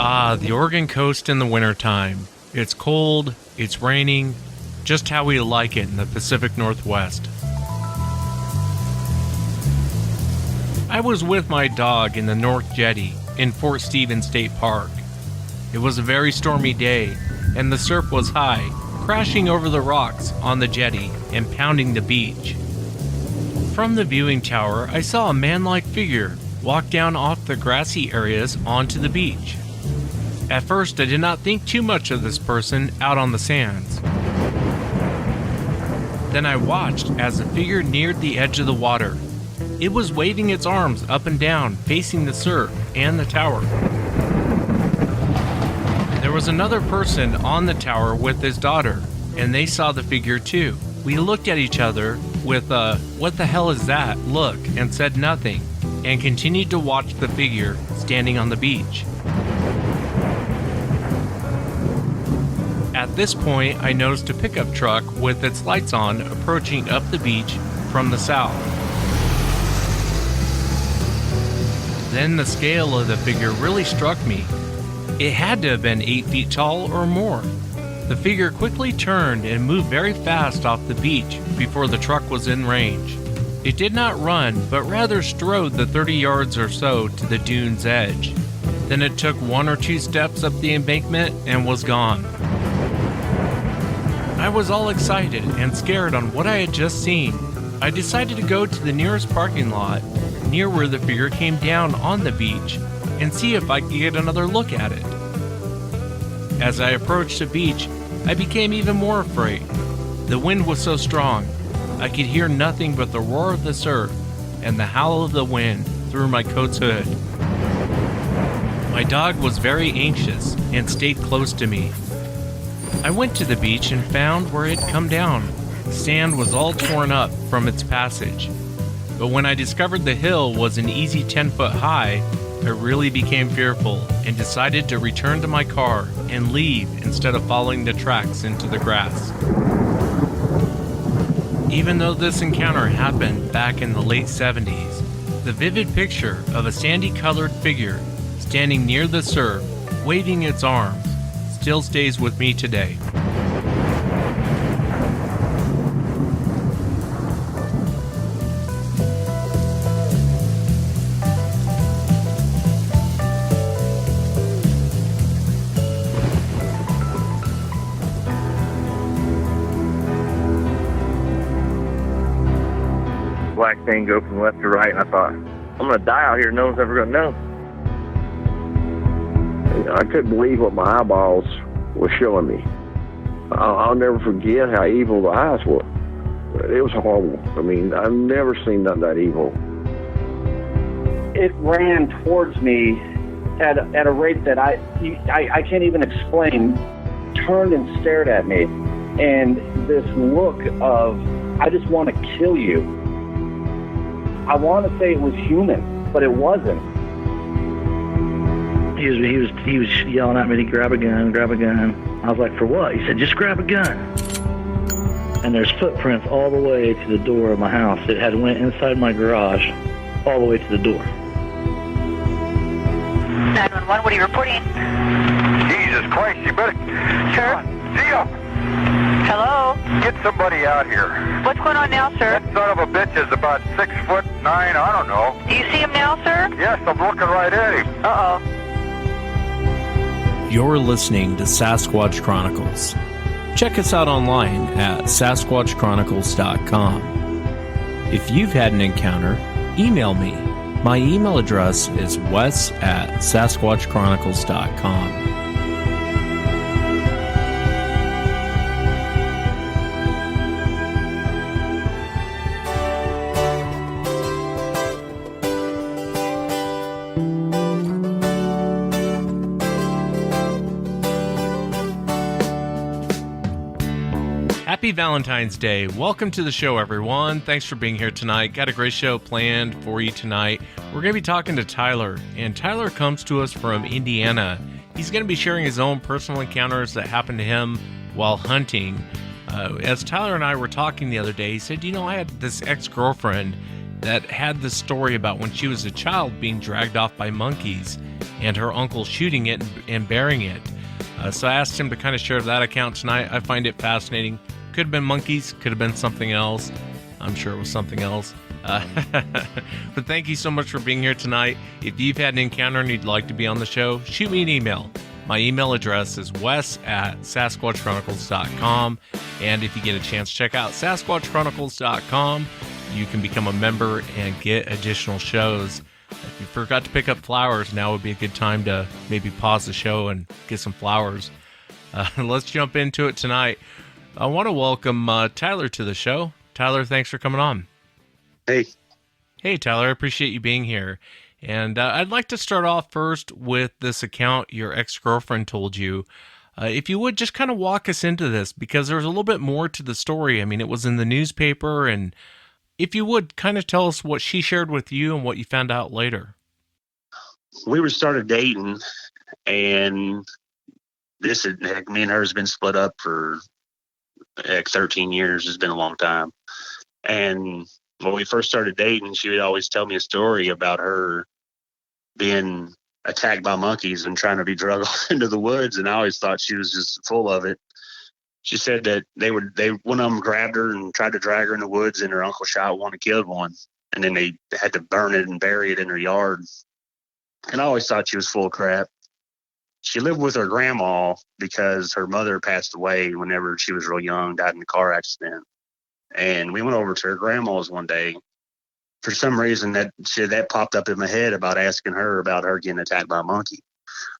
Ah, the Oregon coast in the wintertime. It's cold, it's raining, just how we like it in the Pacific Northwest. I was with my dog in the North Jetty in Fort Stevens State Park. It was a very stormy day, and the surf was high, crashing over the rocks on the jetty and pounding the beach. From the viewing tower, I saw a man-like figure walk down off the grassy areas onto the beach. At first, I did not think too much of this person out on the sands. Then I watched as the figure neared the edge of the water. It was waving its arms up and down, facing the surf and the tower. There was another person on the tower with his daughter, and they saw the figure too. We looked at each other with a "what the hell is that" look and said nothing, and continued to watch the figure standing on the beach. At this point, I noticed a pickup truck with its lights on approaching up the beach from the south. Then the scale of the figure really struck me. It had to have been 8 feet tall or more. The figure quickly turned and moved very fast off the beach before the truck was in range. It did not run, but rather strode the 30 yards or so to the dune's edge. Then it took 1 or 2 steps up the embankment and was gone. I was all excited and scared on what I had just seen. I decided to go to the nearest parking lot, near where the figure came down on the beach, and see if I could get another look at it. As I approached the beach, I became even more afraid. The wind was so strong, I could hear nothing but the roar of the surf and the howl of the wind through my coat's hood. My dog was very anxious and stayed close to me. I went to the beach and found where it had come down. Sand was all torn up from its passage. But when I discovered the hill was an easy 10 foot high, I really became fearful and decided to return to my car and leave instead of following the tracks into the grass. Even though this encounter happened back in the late 70s, the vivid picture of a sandy-colored figure standing near the surf, waving its arms, still stays with me today. Black thing go from left to right, and I thought, I'm going to die out here. No one's ever going to know. I couldn't believe what my eyeballs were showing me. I'll never forget how evil the eyes were. It was horrible. I mean, I've never seen nothing that evil. It ran towards me at a rate that I can't even explain. Turned and stared at me, and this look of, I just want to kill you. I want to say it was human, but it wasn't. He was yelling at me to grab a gun, grab a gun. I was like, for what? He said, just grab a gun. And there's footprints all the way to the door of my house. It had went inside my garage all the way to the door. 911, what are you reporting? Jesus Christ, you better... Sure. See ya! Hello? Get somebody out here. What's going on now, sir? That son of a bitch is about 6'9", I don't know. Do you see him now, sir? Yes, I'm looking right at him. Uh-oh. You're listening to Sasquatch Chronicles. Check us out online at sasquatchchronicles.com. If you've had an encounter, email me. My email address is wes@sasquatchchronicles.com. Happy Valentine's Day. Welcome to the show, everyone. Thanks for being here tonight. Got a great show planned for you tonight. We're going to be talking to Tyler, and Tyler comes to us from Indiana. He's going to be sharing his own personal encounters that happened to him while hunting. As Tyler and I were talking the other day, he said, I had this ex-girlfriend that had this story about when she was a child being dragged off by monkeys. and her uncle shooting it and burying it. So I asked him to kind of share that account tonight. I find it fascinating. Could have been monkeys, could have been something else. I'm sure it was something else. But thank you so much for being here tonight. If you've had an encounter and you'd like to be on the show, shoot me an email. My email address is wes@sasquatchchronicles.com. And if you get a chance, check out sasquatchchronicles.com. You can become a member and get additional shows. If you forgot to pick up flowers, now would be a good time to maybe pause the show and get some flowers. Let's jump into it tonight. I want to welcome Tyler to the show. Tyler, thanks for coming on. Hey. Hey, Tyler, I appreciate you being here. And I'd like to start off first with this account your ex-girlfriend told you. If you would, just kind of walk us into this, because there's a little bit more to the story. I mean, it was in the newspaper, and if you would, kind of tell us what she shared with you and what you found out later. We were started dating, and me and her has been split up for 13 years. It's been a long time. And when we first started dating, she would always tell me a story about her being attacked by monkeys and trying to be dragged off into the woods. And I always thought she was just full of it. She said that one of them grabbed her and tried to drag her in the woods, and her uncle shot one and killed one. And then they had to burn it and bury it in her yard. And I always thought she was full of crap. She lived with her grandma because her mother passed away whenever she was real young, died in a car accident. And we went over to her grandma's one day. For some reason, that popped up in my head about asking her about her getting attacked by a monkey.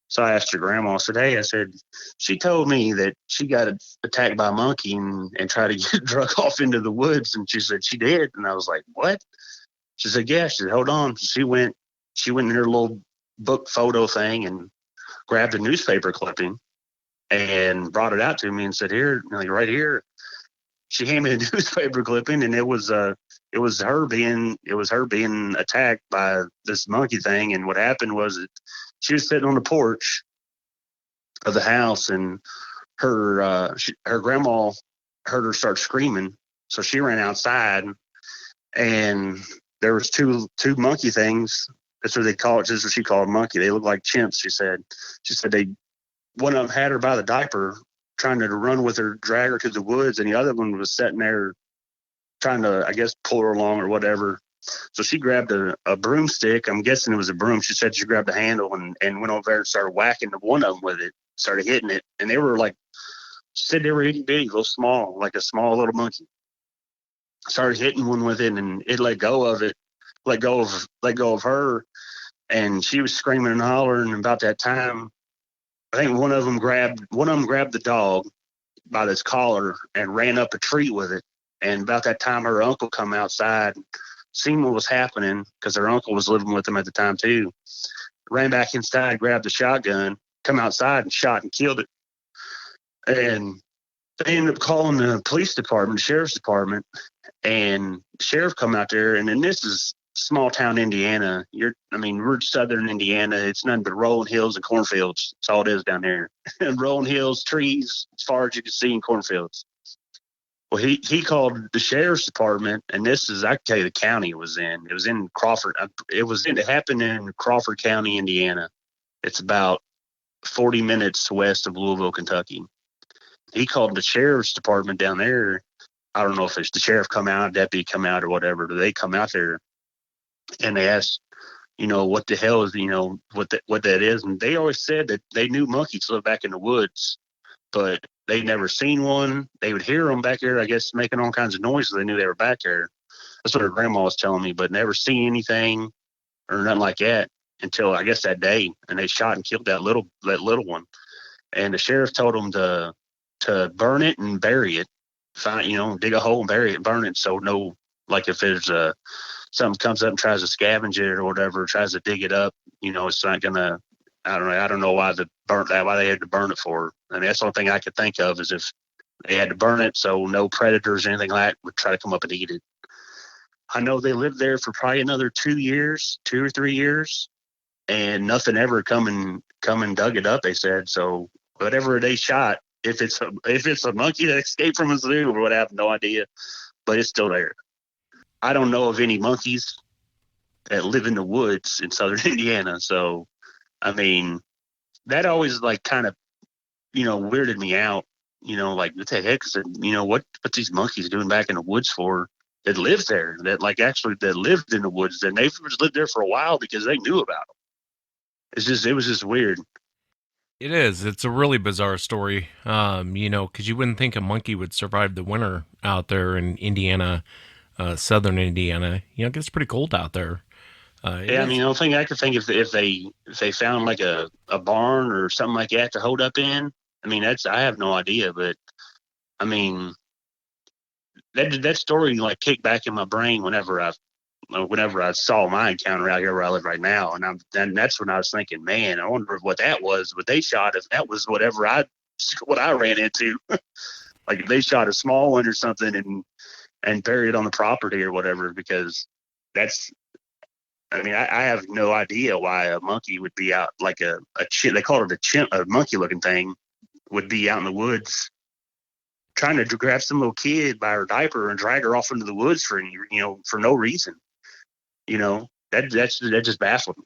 So I asked her grandma, I said, hey, she told me that she got attacked by a monkey and tried to get drug off into the woods. And she said she did. And I was like, what? She said, yeah. She said, hold on. She went in her little book photo thing and grabbed a newspaper clipping and brought it out to me and said, here, right here. She handed me a newspaper clipping, and it was her being attacked by this monkey thing. And what happened was that she was sitting on the porch of the house, and her grandma heard her start screaming, so she ran outside, and there was two monkey things. That's what they call it. This is what she called a monkey. They look like chimps. She said one of them had her by the diaper, trying to run with her, drag her to the woods, and the other one was sitting there trying to, I guess, pull her along or whatever. So she grabbed a broomstick. I'm guessing it was a broom. She said she grabbed a handle and went over there and started whacking one of them with it, started hitting it. And they were like, she said they were itty bitty, little small, like a small little monkey. Started hitting one with it, and it let go of her. And she was screaming and hollering. And about that time, I think one of them grabbed the dog by this collar and ran up a tree with it. And about that time, her uncle come outside, seen what was happening, because her uncle was living with them at the time too. Ran back inside, grabbed the shotgun, come outside and shot and killed it. And they ended up calling the police department, the sheriff's department, and the sheriff come out there. And then this is small town Indiana. We're southern Indiana. It's nothing but rolling hills and cornfields. That's all it is down there. And rolling hills, trees, as far as you can see, in cornfields. Well, he called the sheriff's department, and I can tell you the county it was in. It was in Crawford. It happened in Crawford County, Indiana. It's about 40 minutes west of Louisville, Kentucky. He called the sheriff's department down there. I don't know if it's the sheriff come out, deputy come out, or whatever, but they come out there. And they asked, what the hell is, what that is. And they always said that they knew monkeys lived back in the woods, but they never seen one. They would hear them back there, I guess, making all kinds of noises. They knew they were back there. That's what her grandma was telling me, but never seen anything or nothing like that until, I guess, that day. And they shot and killed that little one. And the sheriff told them to burn it and bury it. Dig a hole and bury it and burn it. So if there's something comes up and tries to scavenge it or whatever, tries to dig it up, it's not gonna. I don't know why they had to burn it for. I mean, that's the only thing I could think of is if they had to burn it so no predators or anything like that would try to come up and eat it. I know they lived there for probably another 2 or 3 years, and nothing ever come and dug it up. They said so. Whatever they shot, if it's a monkey that escaped from a zoo or what, I have no idea, but it's still there. I don't know of any monkeys that live in the woods in southern Indiana, so I mean, that always like kind of, weirded me out. Like what the heck is it? What's these monkeys doing back in the woods for? That lived there, that lived in the woods, and they've just lived there for a while because they knew about them. It was just weird. It is. It's a really bizarre story. Because you wouldn't think a monkey would survive the winter out there in Indiana, southern Indiana. It gets pretty cold out there. Yeah, I mean, the only thing I could think if they found like a barn or something like that to hold up in. I mean, I have no idea, but I mean, that story like kicked back in my brain whenever I saw my encounter out here where I live right now, and that's when I was thinking, man, I wonder what that was. What they shot, if that was what I ran into, like if they shot a small one or something and buried it on the property or whatever, because that's. I mean, I have no idea why a monkey would be out like a chimp. They call it a chimp, a monkey-looking thing, would be out in the woods trying to grab some little kid by her diaper and drag her off into the woods for no reason. That just baffled me.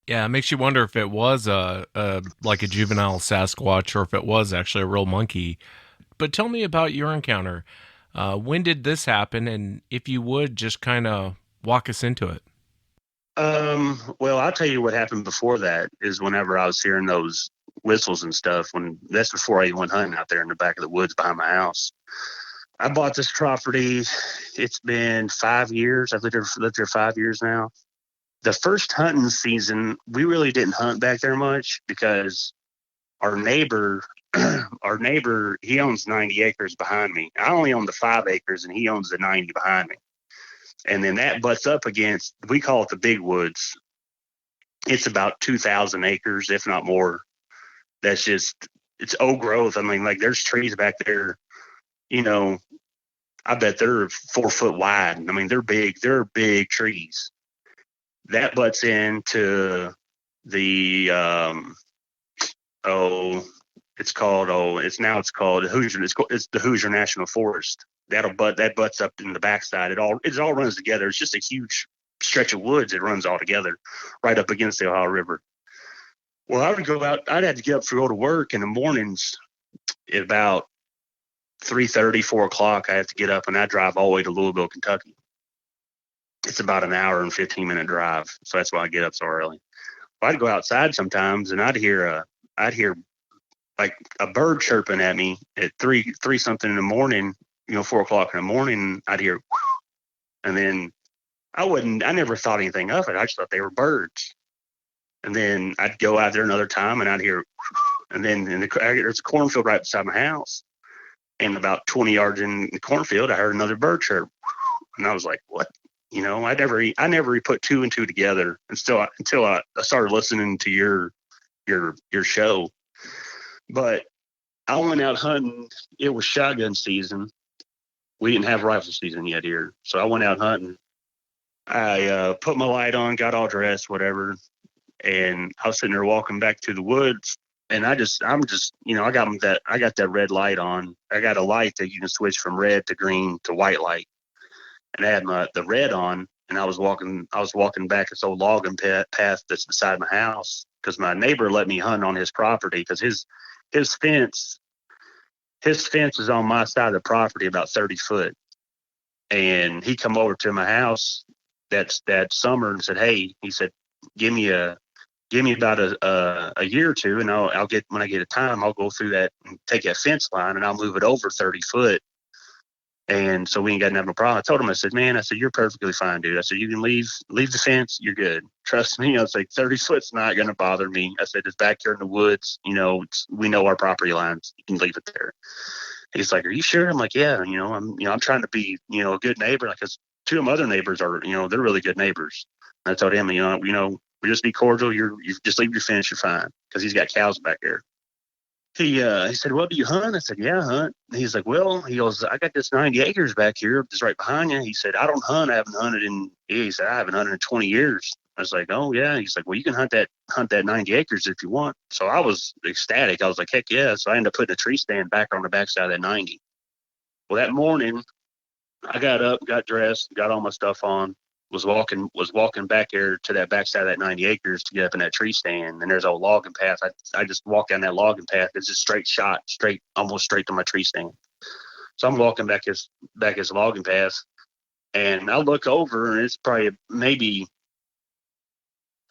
Yeah, it makes you wonder if it was like a juvenile Sasquatch or if it was actually a real monkey. But tell me about your encounter. When did this happen? And if you would, just kind of walk us into it. Well, I'll tell you what happened before that is whenever I was hearing those whistles and stuff, that's before I went hunting out there in the back of the woods behind my house. I bought this property. It's been 5 years. I've lived there 5 years now. The first hunting season, we really didn't hunt back there much because our neighbor, he owns 90 acres behind me. I only own the 5 acres and he owns the 90 behind me. And then that butts up against, we call it the big woods. It's about 2,000 acres, if not more. It's old growth. I mean, like there's trees back there, I bet they're 4 foot wide. I mean, they're big. They're big trees. That butts into the, it's called Hoosier. It's the Hoosier National Forest. That butts up in the backside. It all runs together. It's just a huge stretch of woods. It runs all together right up against the Ohio River. Well, I would go out. I'd have to get up to go to work in the mornings at about 3:30, 4 o'clock. I have to get up and I drive all the way to Louisville, Kentucky. It's about an hour and 15-minute drive. So that's why I get up so early. Well, I'd go outside sometimes and I'd hear like a bird chirping at me at three something in the morning, 4 o'clock in the morning. I'd hear, and then I never thought anything of it. I just thought they were birds. And then I'd go out there another time and I'd hear, and then there's a cornfield right beside my house. And about 20 yards in the cornfield, I heard another bird chirp. And I was like, what? I never put two and two together until I started listening to your show. But I went out hunting. It was shotgun season. We didn't have rifle season yet here. So I went out hunting. I put my light on, got all dressed, whatever. And I was sitting there walking back to the woods. And I got that red light on. I got a light that you can switch from red to green to white light. And I had the red on, and I was walking back this old logging path that's beside my house because my neighbor let me hunt on his property because his fence is on my side of the property about 30 foot. And he come over to my house that summer and said, hey, he said, give me about a year or two, and I'll get, when I get a time, I'll go through that and take that fence line and I'll move it over 30 foot. And so we ain't got no problem. I told him, I said, you're perfectly fine, dude. I said, you can leave the fence. You're good. Trust me. I was like, 30 foot's not going to bother me. I said, it's back here in the woods. We know our property lines. You can leave it there. He's like, are you sure? I'm like, yeah, I'm trying to be, a good neighbor. Like, 'cause 2 of my other neighbors are, they're really good neighbors. And I told him, we just be cordial. You just leave your fence. You're fine. 'Cause he's got cows back there. He said, well, do you hunt? I said, yeah, I hunt. And he's like, well, he goes, I got this 90 acres back here just right behind you. He said, I don't hunt. I haven't hunted in 20 years. I was like, oh, yeah. He's like, well, you can hunt that 90 acres if you want. So I was ecstatic. I was like, heck yeah. So I ended up putting a tree stand back on the backside of that 90. Well, that morning, I got up, got dressed, got all my stuff on. was walking back there to that backside of that 90 acres to get up in that tree stand, and there's a logging path. I just walked down that logging path. It's a straight shot, almost straight to my tree stand. So I'm walking back his logging path, and I look over, and it's probably maybe,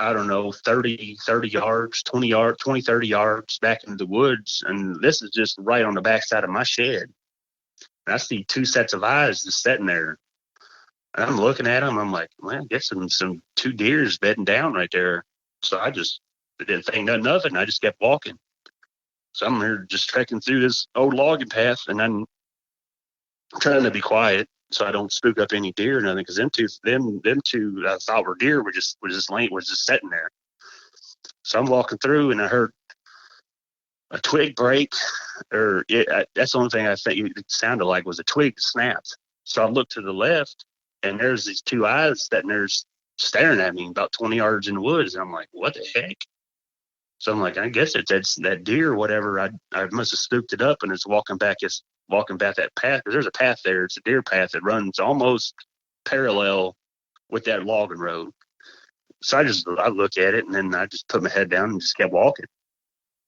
I don't know, 30 yards, 30 yards back into the woods. And this is just right on the backside of my shed. And I see two sets of eyes just sitting there. And I'm looking at them. I'm like, man, I guess some two deers bedding down right there. So I didn't think nothing of it, and I just kept walking. So I'm here just trekking through this old logging path, and I'm trying to be quiet so I don't spook up any deer or nothing. Because them two I thought were deer were just sitting there. So I'm walking through, and I heard a twig break, that's the only thing I think it sounded like was a twig snapped. So I looked to the left, and there's these two eyes sitting there staring at me about 20 yards in the woods. And I'm like, what the heck? So I'm like, I guess that's that deer or whatever. I must have spooked it up, and it's walking back that path. Because there's a path there. It's a deer path that runs almost parallel with that logging road. So I look at it, and then I just put my head down and just kept walking,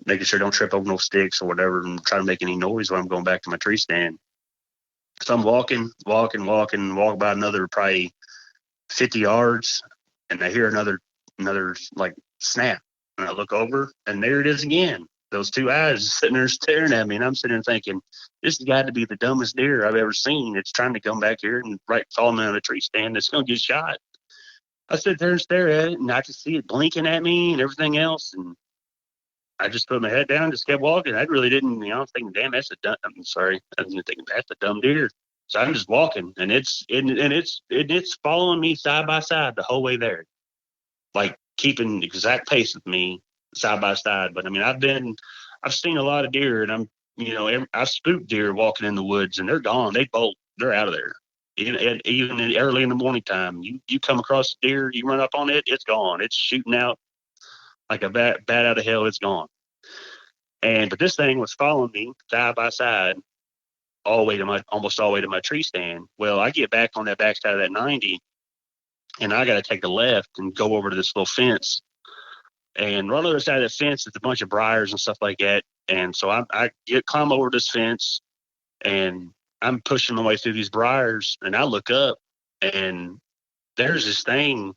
making sure I don't trip over no sticks or whatever, and try to make any noise when I'm going back to my tree stand. So I'm walking walk about another probably 50 yards, and I hear another like snap. And I look over, and there it is again. Those two eyes sitting there staring at me, and I'm sitting there thinking, this has got to be the dumbest deer I've ever seen. It's trying to come back here and fall me on a tree stand. It's going to get shot. I sit there and stare at it, and I could see it blinking at me and everything else. And I just put my head down and just kept walking. I really didn't, I was thinking, damn, that's a dumb, I'm sorry. I was thinking, that's a dumb deer. So I'm just walking, and it's following me side by side the whole way there, like keeping exact pace with me side by side. But I mean, I've seen a lot of deer, and I've spooked deer walking in the woods, and they're gone. They're out of there. Even early in the morning time, you come across a deer, you run up on it, it's gone. It's shooting out like a bat out of hell. It's gone. But this thing was following me side by side almost all the way to my tree stand. Well, I get back on that backside of that 90, and I got to take a left and go over to this little fence. And right on the other side of that fence is a bunch of briars and stuff like that. And so I climb over this fence, and I'm pushing my way through these briars, and I look up, and there's this thing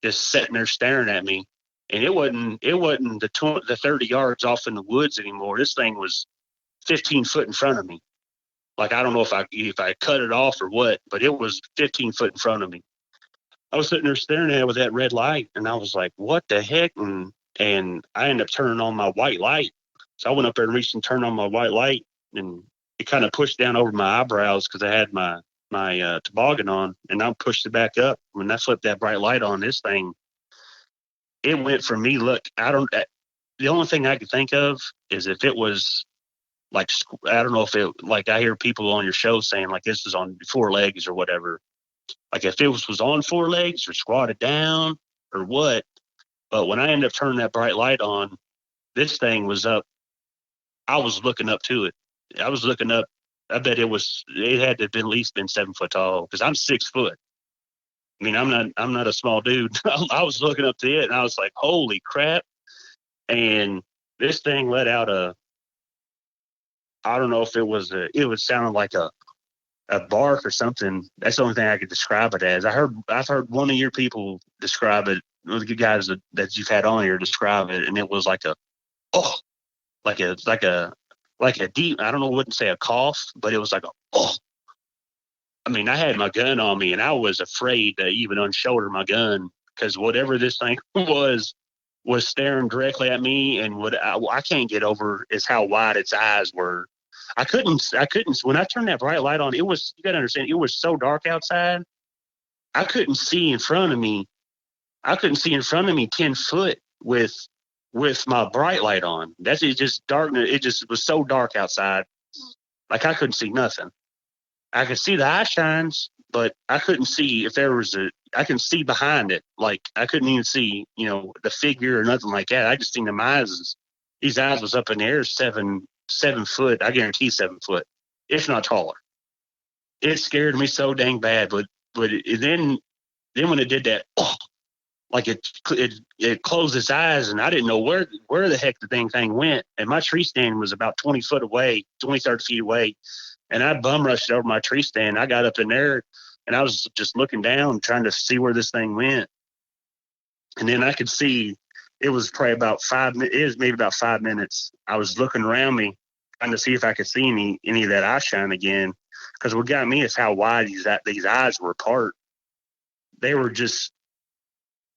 just sitting there staring at me. And it wasn't the 30 yards off in the woods anymore. This thing was 15 foot in front of me. Like, I don't know if I cut it off or what, but it was 15 foot in front of me. I was sitting there staring at it with that red light, and I was like, what the heck? And I ended up turning on my white light. So I went up there and reached and turned on my white light, and it kind of pushed down over my eyebrows because I had my toboggan on, and I pushed it back up. When I flipped that bright light on, this thing, it went from me, the only thing I could think of is if it was like, I don't know if it, like I hear people on your show saying like this is on 4 legs or whatever. Like if it was on 4 legs or squatted down or what. But when I ended up turning that bright light on, this thing was up. I was looking up to it. I was looking up. I bet it had to have been at least 7 foot tall, because I'm 6 foot. I mean, I'm not a small dude. I was looking up to it, and I was like, holy crap. And this thing let out I don't know if it was sounding like a bark or something. That's the only thing I could describe it as. I've heard one of your people describe it, one of the guys that you've had on here describe it, and it was like like a deep, I don't know, I wouldn't say a cough, but it was like I mean, I had my gun on me, and I was afraid to even unshoulder my gun, because whatever this thing was staring directly at me, and what I can't get over is how wide its eyes were. I couldn't, when I turned that bright light on, you got to understand, it was so dark outside. I couldn't see in front of me. 10 foot with my bright light on. It's just darkness. It just was so dark outside. Like, I couldn't see nothing. I could see the eye shines, but I couldn't see if there was I can see behind it. Like, I couldn't even see, the figure or nothing like that. I just seen them eyes. These eyes was up in the air 7 foot. I guarantee 7 foot, if not taller. It scared me so dang bad. But then Then when it did that, like it closed its eyes, and I didn't know where the heck the thing went. And my tree stand was about 20 foot away, 20, 30 feet away. And I bum rushed over my tree stand. I got up in there, and I was just looking down, trying to see where this thing went. And then I could see it was probably about 5 minutes. It was maybe about 5 minutes. I was looking around me, trying to see if I could see any of that eye shine again. Because what got me is how wide these eyes were apart. They were just.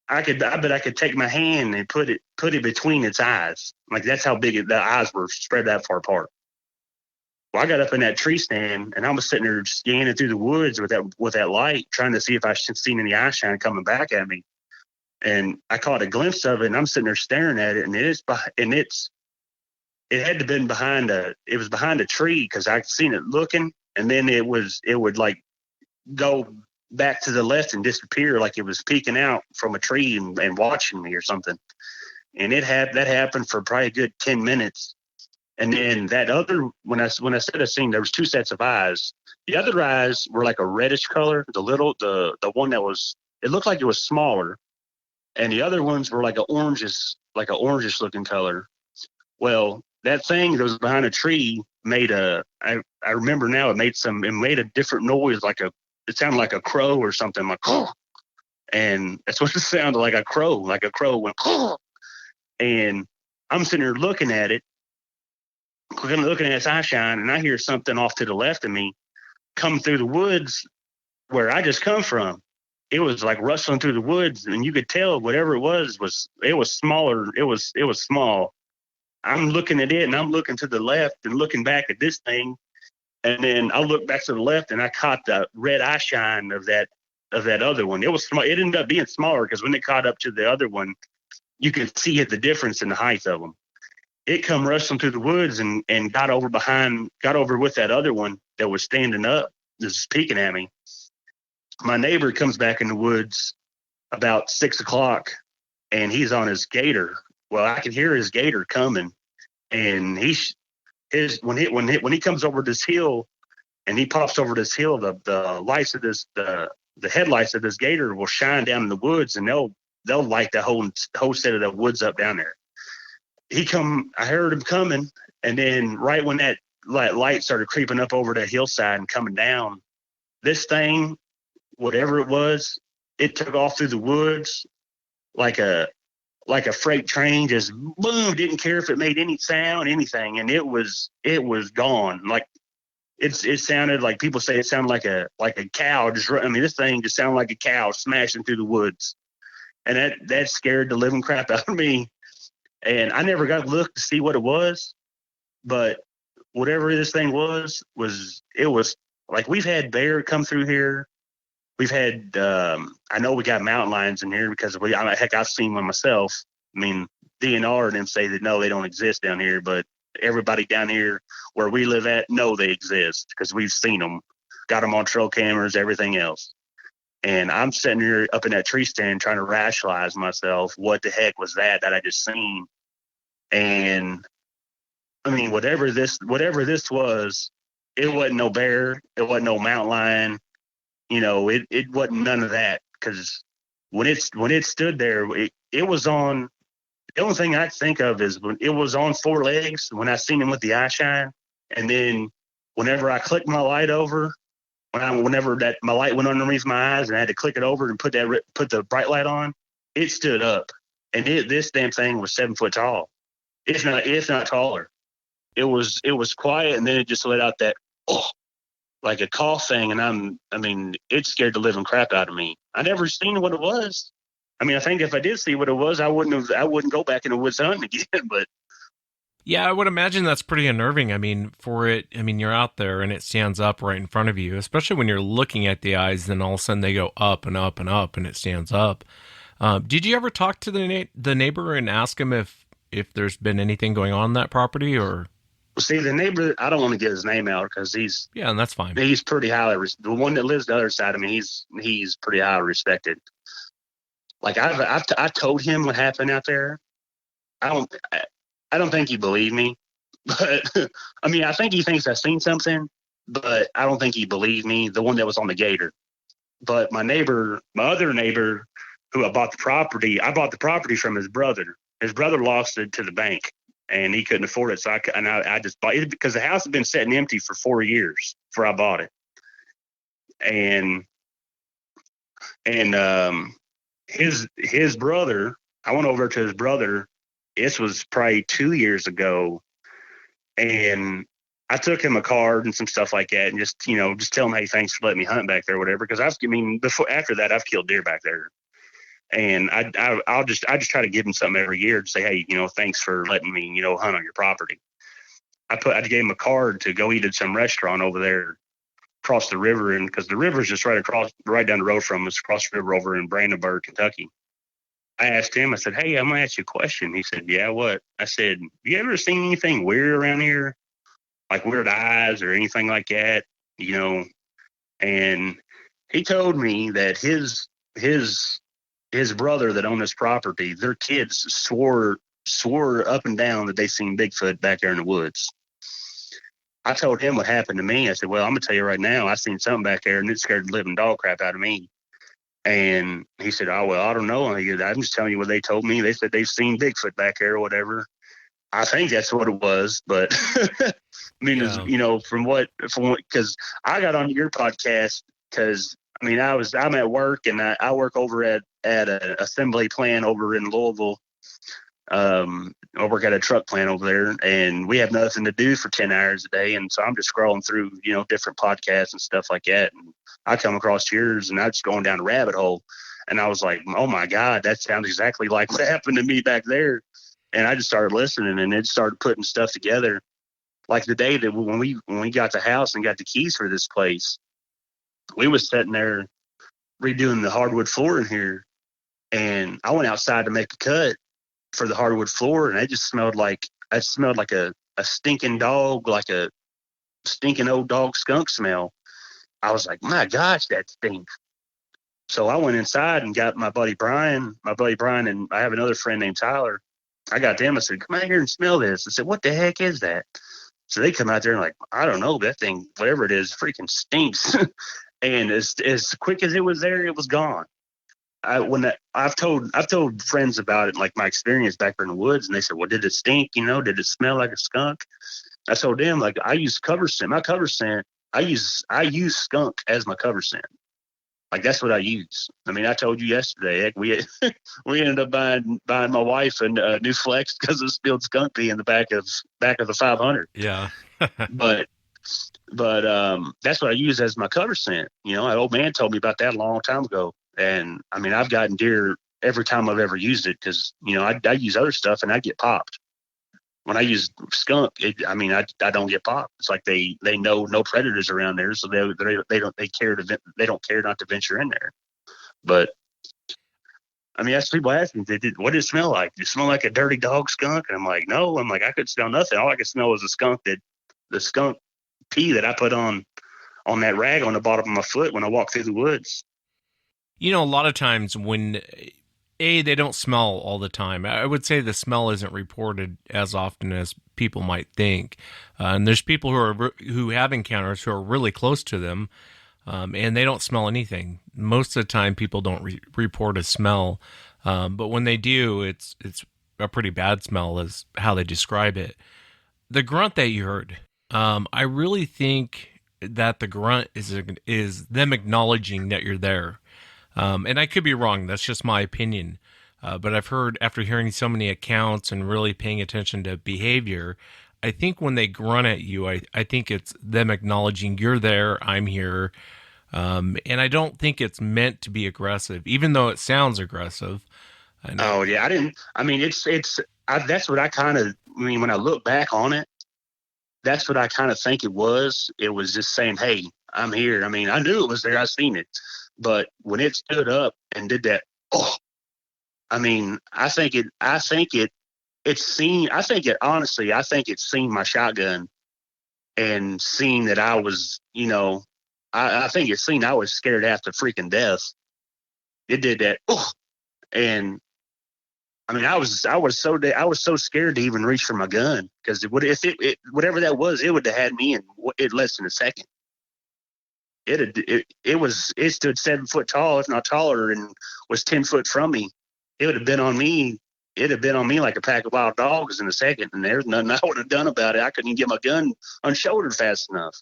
I bet I could take my hand and put it between its eyes. Like that's how big the eyes were spread that far apart. Well, I got up in that tree stand and I was sitting there scanning through the woods with that light, trying to see if I should seen any eye shine coming back at me. And I caught a glimpse of it, and I'm sitting there staring at it, and it had to been behind a tree because I seen it looking, and then it would like go back to the left and disappear like it was peeking out from a tree and watching me or something. And that happened for probably a good 10 minutes. And then that other, when I said I seen, there was two sets of eyes. The other eyes were like a reddish color. The one that was, it looked like it was smaller. And the other ones were like an orangish looking color. Well, that thing that was behind a tree made I remember now, it made a different noise, it sounded like a crow or something, like, oh, and that's what it sounded like, a crow went, oh, and I'm sitting there looking at it, looking at its eye shine, and I hear something off to the left of me come through the woods where I just come from. It was like rustling through the woods, and you could tell whatever it was smaller. It was small. I'm looking at it, and I'm looking to the left and looking back at this thing. And then I looked back to the left, and I caught the red eye shine of that other one. It was small. It ended up being smaller because when it caught up to the other one, you could see the difference in the height of them. It come rustling through the woods and got over with that other one that was standing up, just peeking at me. My neighbor comes back in the woods about 6 o'clock, and he's on his gator. Well, I can hear his gator coming, and when he comes over this hill, and he pops over this hill, the lights of the headlights of this gator will shine down in the woods, and they'll light the whole set of the woods up down there. I heard him coming, and then right when that light started creeping up over the hillside and coming down, this thing, whatever it was, it took off through the woods like a freight train, just boom, didn't care if it made any sound, anything, and it was gone. Like it sounded like, people say it sounded like a cow just run. I mean, this thing just sounded like a cow smashing through the woods, and that scared the living crap out of me. And I never got to look to see what it was, but whatever this thing was like, we've had bear come through here. We've had, I know we got mountain lions in here because I've seen one myself. I mean, DNR and them say that no, they don't exist down here, but everybody down here where we live at, know they exist because we've seen them, got them on trail cameras, everything else. And I'm sitting here up in that tree stand trying to rationalize myself, what the heck was that I just seen? And I mean, whatever this was, it wasn't no bear, it wasn't no mountain lion. You know, it wasn't none of that, because when it stood there, it was on. The only thing I think of is when it was on four legs when I seen him with the eye shine, and then whenever I clicked my light over, whenever that my light went underneath my eyes and I had to click it over and put the bright light on, it stood up, and this damn thing was 7 foot tall. It's not taller. It was quiet, and then it just let out that like a cough thing, and it scared the living crap out of me. I never seen what it was. I mean, I think if I did see what it was, I wouldn't go back in the woods hunting again. But yeah, I would imagine that's pretty unnerving. I mean, you're out there and it stands up right in front of you, especially when you're looking at the eyes. Then all of a sudden they go up and up and up, and it stands up. Did you ever talk to the neighbor and ask him if there's been anything going on that property, or? See, the neighbor, I don't want to get his name out because and that's fine. He's pretty highly the one that lives the other side of me. He's pretty highly respected. Like I told him what happened out there. I don't think he believed me, but I mean, I think he thinks I've seen something, but I don't think he believed me. The one that was on the gator, But my other neighbor who I bought the property from his brother. His brother lost it to the bank and he couldn't afford it. So I just bought it because the house had been sitting empty for 4 years before I bought it. And his brother, I went over to his brother. This was probably 2 years ago. And I took him a card and some stuff like that, and just tell him, hey, thanks for letting me hunt back there, or whatever. Because after that, I've killed deer back there, and I just try to give him something every year to say, hey, thanks for letting me, hunt on your property. I gave him a card to go eat at some restaurant over there across the river, and because the river's just right down the road from us, across the river over in Brandenburg, Kentucky. I asked him, I said, hey, I'm gonna ask you a question. He said, yeah, what? I said, you ever seen anything weird around here? Like weird eyes or anything like that, And he told me that his brother that owned this property, their kids swore up and down that they seen Bigfoot back there in the woods. I told him what happened to me. I said, well, I'm gonna tell you right now, I seen something back there and it scared the living dog crap out of me. And he said, oh, well, I don't know. I'm just telling you what they told me. They said they've seen Bigfoot back there or whatever. I think that's what it was, but I mean, Yeah. because I got on your podcast because I'm at work and I work over at an assembly plant over in Louisville. I work at a truck plant over there, and we have nothing to do for 10 hours a day, and so I'm just scrolling through different podcasts and stuff like that, and I come across yours, and I just going down a rabbit hole, and I was like, oh my God, that sounds exactly like what happened to me back there. And I just started listening, and it started putting stuff together. Like the day that when we got the house and got the keys for this place, we was sitting there redoing the hardwood floor in here, and I went outside to make a cut for the hardwood floor, and it smelled like a stinking dog, like a stinking old dog skunk smell. I was like, my gosh, that stinks. So I went inside and got my buddy Brian, and I have another friend named Tyler. I got them. I said, come out here and smell this. I said, what the heck is that? So they come out there and like, I don't know, that thing, whatever it is, freaking stinks. And as quick as it was there, it was gone. I've told friends about it, like my experience back there in the woods, and they said, well, did it stink? Did it smell like a skunk? I told them, like, I use cover scent. My cover scent, I use skunk as my cover scent. Like, that's what I use. I mean, I told you yesterday, heck, we ended up buying my wife a new Flex because of spilled skunk pee in the back of the 500. Yeah. but that's what I use as my cover scent. An old man told me about that a long time ago. And I mean, I've gotten deer every time I've ever used it because, I use other stuff and I get popped. When I use skunk, I don't get popped. It's like they know no predators around there, so they don't care not to venture in there. But I mean, that's people asking, what did it smell like? Did it smell like a dirty dog skunk? And I'm like, no. I'm like, I could smell nothing. All I could smell was the skunk pee that I put on that rag on the bottom of my foot when I walk through the woods. A lot of times when they don't smell all the time. I would say the smell isn't reported as often as people might think. And there's people who have encounters who are really close to them, and they don't smell anything. Most of the time, people don't report a smell, but when they do, it's a pretty bad smell, is how they describe it. The grunt that you heard, I really think that the grunt is them acknowledging that you're there. And I could be wrong. That's just my opinion. But I've heard, after hearing so many accounts and really paying attention to behavior, I think when they grunt at you, I think it's them acknowledging you're there, I'm here. And I don't think it's meant to be aggressive, even though it sounds aggressive. Oh yeah, that's what I kind of, when I look back on it, that's what I kind of think it was. It was just saying, hey, I'm here. I mean, I knew it was there. I seen it. But when it stood up and did that, honestly, I think it's seen my shotgun and seen that I was, I think it's seen I was scared half to freaking death. It did that. And I mean, I was so scared to even reach for my gun because whatever that was, it would have had me in less than a second. it stood 7 foot tall, if not taller, and was 10 foot from me. It would have been on me. It'd have been on me like a pack of wild dogs in a second, and there's nothing I would have done about it. I couldn't even get my gun unshouldered fast enough.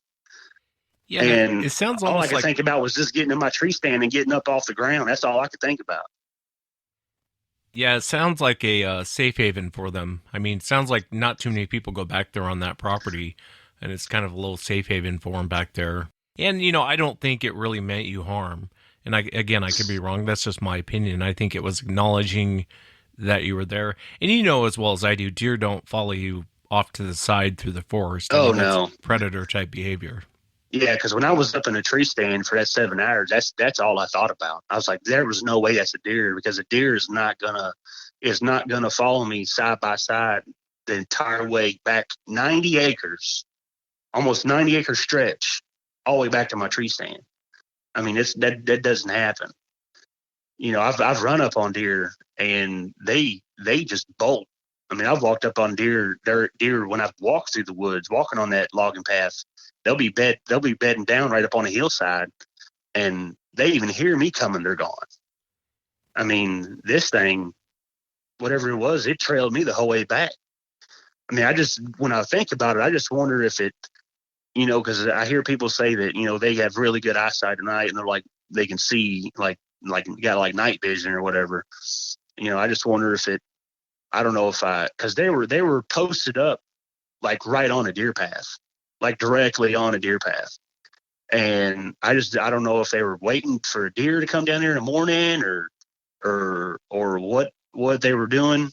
Yeah, And it sounds all I almost could like think about was just getting in my tree stand and getting up off the ground. That's all I could think about. yeah, it sounds like a safe haven for them. I mean, it sounds like not too many people go back there on that property, and it's kind of a little safe haven for them back there. And I don't think it really meant you harm. And I could be wrong. That's just my opinion. I think it was acknowledging that you were there. And as well as I do, deer don't follow you off to the side through the forest. Oh, that's no. predator type behavior. Yeah, because when I was up in a tree stand for that 7 hours, that's all I thought about. I was like, there was no way that's a deer, because a deer is not gonna follow me side by side the entire way back 90 acres, almost 90-acre stretch, all the way back to my tree stand. I mean, that doesn't happen. I've run up on deer and they just bolt. I mean, I've walked up on deer when I've walked through the woods, walking on that logging path. They'll be bedding down right up on a hillside, and they even hear me coming. They're gone. I mean, this thing, whatever it was, it trailed me the whole way back. I mean, when I think about it, I just wonder if it, because I hear people say that, they have really good eyesight at night, and they're like, they can see like got like night vision or whatever. I just wonder if it, I don't know because they were posted up like right on a deer path, like directly on a deer path. And I don't know if they were waiting for a deer to come down there in the morning or what they were doing.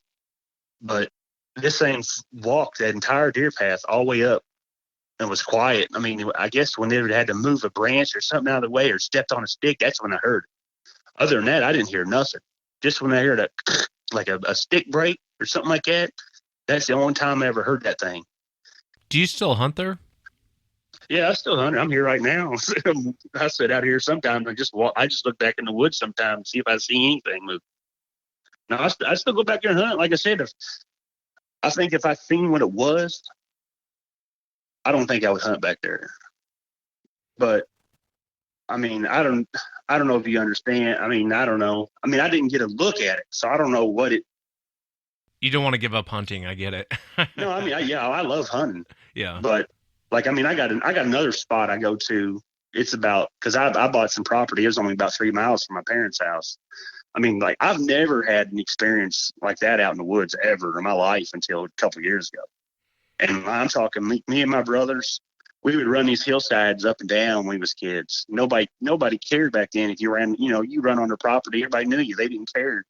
But this thing walked that entire deer path all the way up and was quiet. I mean, I guess when they had to move a branch or something out of the way or stepped on a stick, that's when I heard it. Other than that, I didn't hear nothing. Just when I heard a stick break or something like that, that's the only time I ever heard that thing. Do you still hunt there? Yeah, I still hunt. I'm here right now. I sit out here sometimes and just walk. I just look back in the woods sometimes and see if I see anything move. No, I still go back there and hunt. Like I said, I think if I seen what it was, I don't think I would hunt back there. But I mean, I don't know if you understand. I mean, I don't know. I mean, I didn't get a look at it, so I don't know what it. You don't want to give up hunting. I get it. No, I mean, I love hunting. Yeah. But like, I mean, I got another spot I go to. It's about, because I bought some property. It was only about 3 miles from my parents' house. I mean, like, I've never had an experience like that out in the woods ever in my life until a couple of years ago. And I'm talking me and my brothers. We would run these hillsides up and down when we was kids. Nobody cared back then. If you ran, you run on their property, everybody knew you. They didn't care.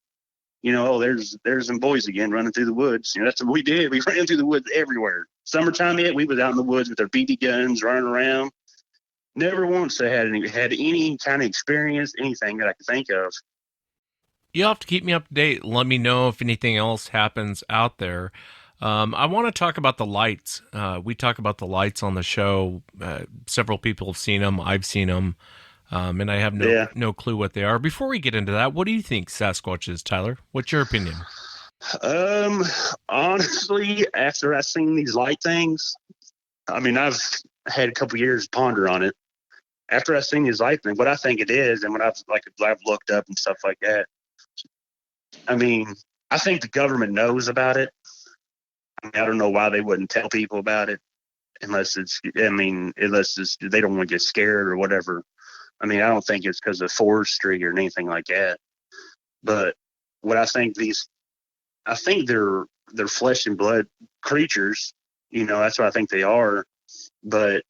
Oh, there's some boys again running through the woods. That's what we did. We ran through the woods everywhere. Summertime we was out in the woods with our BB guns running around. Never once had any kind of experience, anything that I could think of. You'll have to keep me up to date. Let me know if anything else happens out there. I want to talk about the lights. We talk about the lights on the show. Several people have seen them. I've seen them. And I have no clue what they are. Before we get into that, what do you think Sasquatch is, Tyler? What's your opinion? Honestly, after I seen these light things, I mean, I've had a couple years to ponder on it. After I seen these light things, what I think it is, and what I've looked up and stuff like that. I mean, I think the government knows about it. I mean, I don't know why they wouldn't tell people about it unless they don't want to get scared or whatever. I mean, I don't think it's because of forestry or anything like that. But what I think they're flesh and blood creatures. That's what I think they are. But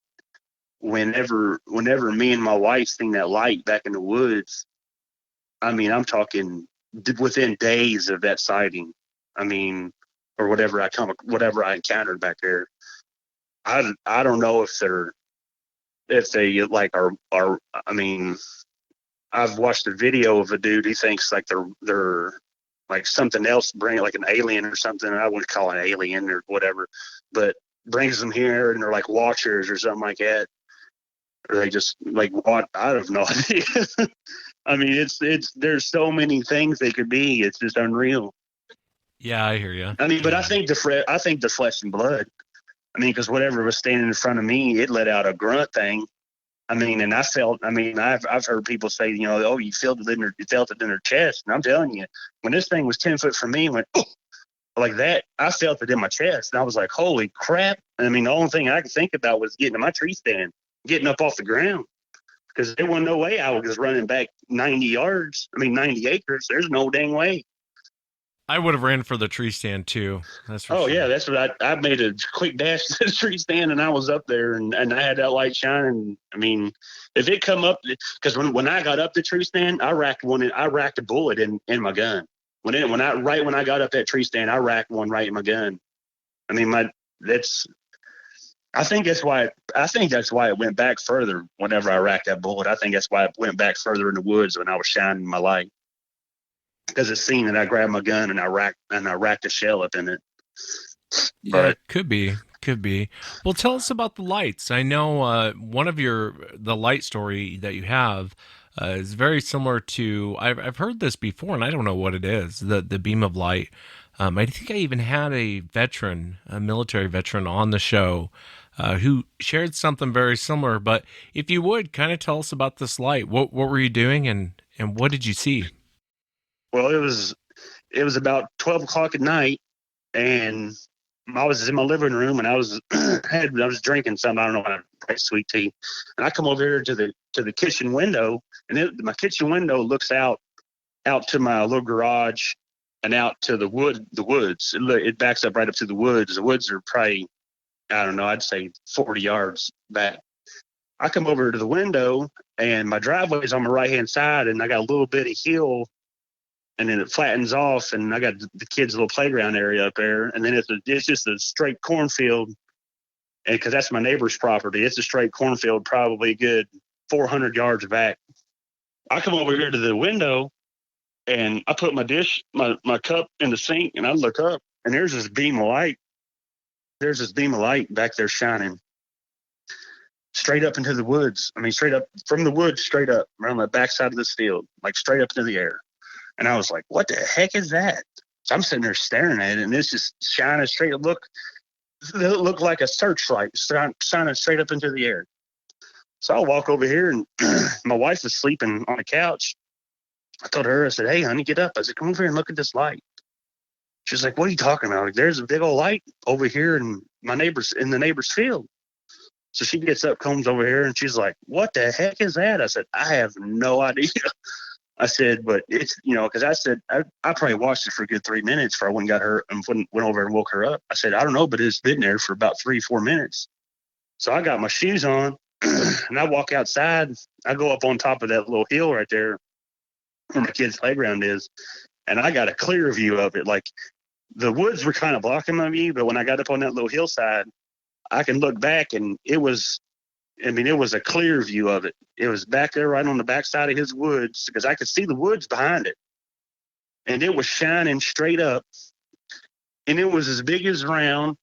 whenever me and my wife seen that light back in the woods, I mean, I'm talking within days of that sighting. I mean, or whatever I encountered back there. I don't know if they like are. I mean, I've watched a video of a dude. He thinks like they're like something else, bring like an alien or something. I wouldn't call it an alien or whatever, but brings them here and they're like watchers or something like that. Or they just like what? I have no idea. I mean, it's there's so many things they could be. It's just unreal. Yeah, I hear you. I mean, but I think the flesh and blood. I mean, because whatever was standing in front of me, it let out a grunt thing. I mean, and I've heard people say, oh, you felt it in their chest. And I'm telling you, when this thing was 10 foot from me and went, oh, like that, I felt it in my chest. And I was like, holy crap. I mean, the only thing I could think about was getting to my tree stand, getting up off the ground. Because there wasn't no way I was running back 90 acres. There's no dang way. I would have ran for the tree stand too. That's for sure. Yeah, that's what I made a quick dash to the tree stand, and I was up there, and I had that light shining. I mean, if it come up, because when I got up the tree stand, I racked a bullet in my gun. When I got up that tree stand, I racked one right in my gun. I mean, I think that's why it went back further. Whenever I racked that bullet, I think that's why it went back further in the woods when I was shining my light. Because it's seen that I grabbed my gun and I racked a shell up in it. Yeah, could be. Well, tell us about the lights. I know one of the light story that you have is very similar to. I've heard this before, and I don't know what it is. The beam of light. I think I even had a military veteran, on the show who shared something very similar. But if you would kind of tell us about this light, what were you doing, and what did you see? Well, it was about 12 o'clock at night, and I was in my living room, and I was drinking something. I don't know, probably sweet tea. And I come over here to the kitchen window, and my kitchen window looks out to my little garage and out to the woods. It backs up right up to the woods. The woods are probably, I don't know, I'd say 40 yards back. I come over to the window, and my driveway is on my right hand side, and I got a little bit of hill. And then it flattens off, and I got the kids' little playground area up there. And then it's just a straight cornfield, and because that's my neighbor's property, it's a straight cornfield, probably a good 400 yards back. I come over here to the window, and I put my cup in the sink, and I look up, and there's this beam of light. There's this beam of light back there shining straight up into the woods. I mean, straight up from the woods, straight up around the backside of this field, like straight up into the air. And I was like, what the heck is that? So I'm sitting there staring at it, and it's just shining straight. It looked like a searchlight shining straight up into the air. So I walk over here, and my wife is sleeping on the couch. I told her, I said, hey, honey, get up. I said, come over here and look at this light. She's like, what are you talking about? Like, there's a big old light over here in the neighbor's field. So she gets up, comes over here, and she's like, what the heck is that? I said, I have no idea. I said, but it's, because I said, I probably watched it for a good 3 minutes before I went and got her and went over and woke her up. I said, I don't know, but it's been there for about 3-4 minutes. So I got my shoes on, and I walk outside. I go up on top of that little hill right there where my kids' playground is, and I got a clear view of it. Like, the woods were kind of blocking my view, but when I got up on that little hillside, I can look back, and it was a clear view of it. It was back there right on the backside of his woods, because I could see the woods behind it. And it was shining straight up. And it was as big as round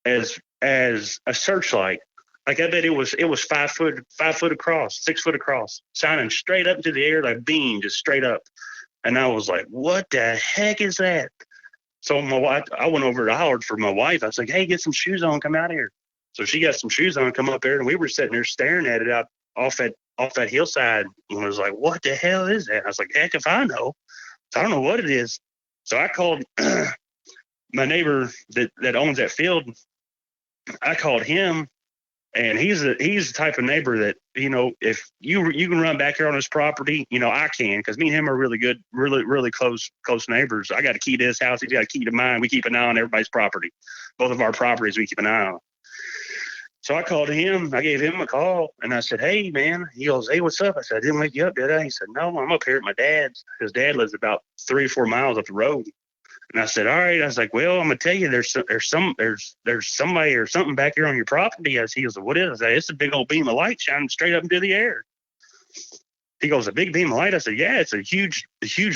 as a searchlight. Like, I bet it was 5 foot across, 6 foot across, shining straight up into the air like a beam, just straight up. And I was like, what the heck is that? So my wife, I went over to hollered for my wife. I was like, hey, get some shoes on, come out here. So she got some shoes on, come up there, and we were sitting there staring at it out off that hillside. And I was like, what the hell is that? I was like, heck if I know. So I don't know what it is. So I called my neighbor that owns that field. I called him, and he's the type of neighbor that, if you can run back here on his property, I can, because me and him are really good, really close neighbors. I got a key to his house. He's got a key to mine. We keep an eye on everybody's property. Both of our properties we keep an eye on. So I called him. I gave him a call, and I said, hey, man. He goes, hey, what's up? I said, I didn't wake you up, did I? He said, no, I'm up here at my dad's. His dad lives about 3 or 4 miles up the road. And I said, all right. I was like, well, I'm going to tell you, there's somebody or something back here on your property. He goes, what is it? I said, it's a big old beam of light shining straight up into the air. He goes, a big beam of light? I said, yeah, it's a huge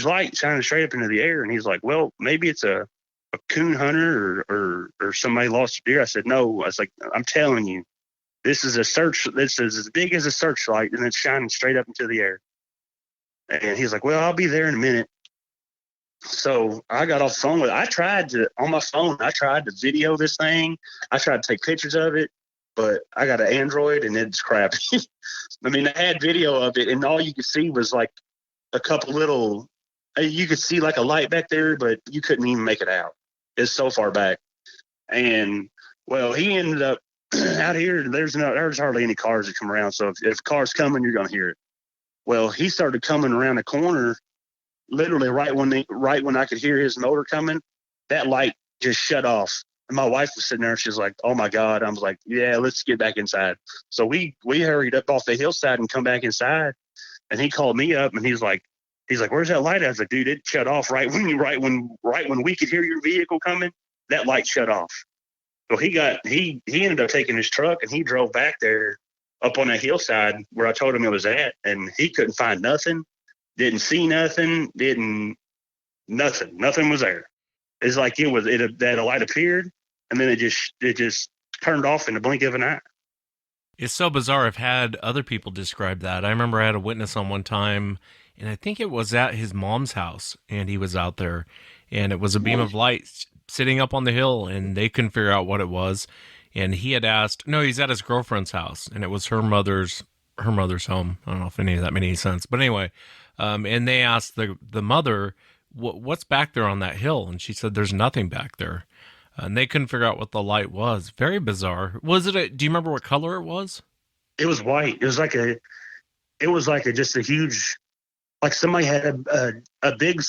light shining straight up into the air. And he's like, well, maybe it's a coon hunter or somebody lost a deer. I said, no. I was like, I'm telling you, this is as big as a searchlight, and it's shining straight up into the air. And he's like, well, I'll be there in a minute. So I got off the phone with it. On my phone, I tried to video this thing. I tried to take pictures of it. but I got an Android and it's crappy. I mean, I had video of it, and all you could see was like a couple little. You could see like a light back there, but you couldn't even make it out. It's so far back. And well, he ended up out here. There's hardly any cars that come around. So if a car's coming, you're gonna hear it. Well, he started coming around the corner, literally right when I could hear his motor coming. That light just shut off. And my wife was sitting there. She's like, "Oh my God!" I was like, "Yeah, let's get back inside." So we hurried up off the hillside and come back inside. And he called me up, and he's like, "Where's that light?" I was like, "Dude, it shut off right when we could hear your vehicle coming. That light shut off." So he ended up taking his truck and he drove back there up on that hillside where I told him it was at, and he couldn't find nothing, didn't see nothing, nothing was there. It's like that a light appeared and then it just turned off in the blink of an eye. It's so bizarre. I've had other people describe that. I remember I had a witness on one time, and I think it was at his mom's house, and he was out there, and it was a beam of light sitting up on the hill, and they couldn't figure out what it was. And he had asked, no, he's at his girlfriend's house, and it was her mother's home. I don't know if any of that made any sense, but anyway, and they asked the mother, what's back there on that hill? And she said, there's nothing back there. And they couldn't figure out what the light was. Very bizarre. Was it do you remember what color it was? It was white. It was like just a huge, like somebody had a big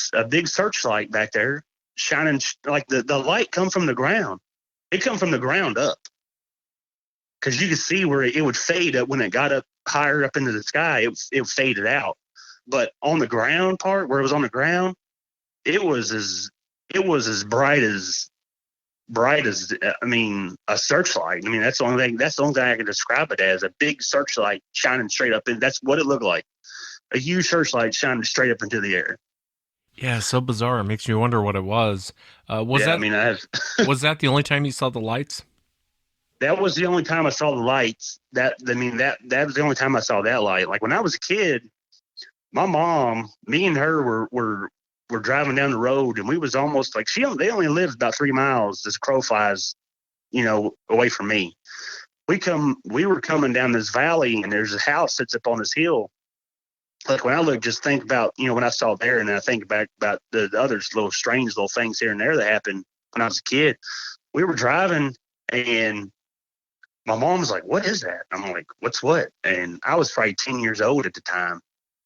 searchlight back there shining. Like the light come from the ground. It come from the ground up. Cause you could see where it would fade up when it got up higher up into the sky. It faded out. But on the ground part where it was on the ground, it was as bright as a searchlight. I mean, that's the only thing I can describe it as, a big searchlight shining straight up, and that's what it looked like, a huge searchlight shining straight up into the air. Yeah, so bizarre. It makes me wonder what it was. Was that the only time you saw the lights? That was the only time I saw the lights. That was the only time I saw that light. Like when I was a kid, my mom, me and her were driving down the road, and we was almost like they only lived about 3 miles as crow flies, away from me. We were coming down this valley, and there's a house that's up on this hill. Like when I look, just think about, when I saw there, and then I think back about the other little strange little things here and there that happened when I was a kid. We were driving, and my mom was like, "What is that?" I'm like, "What's what?" And I was probably 10 years old at the time,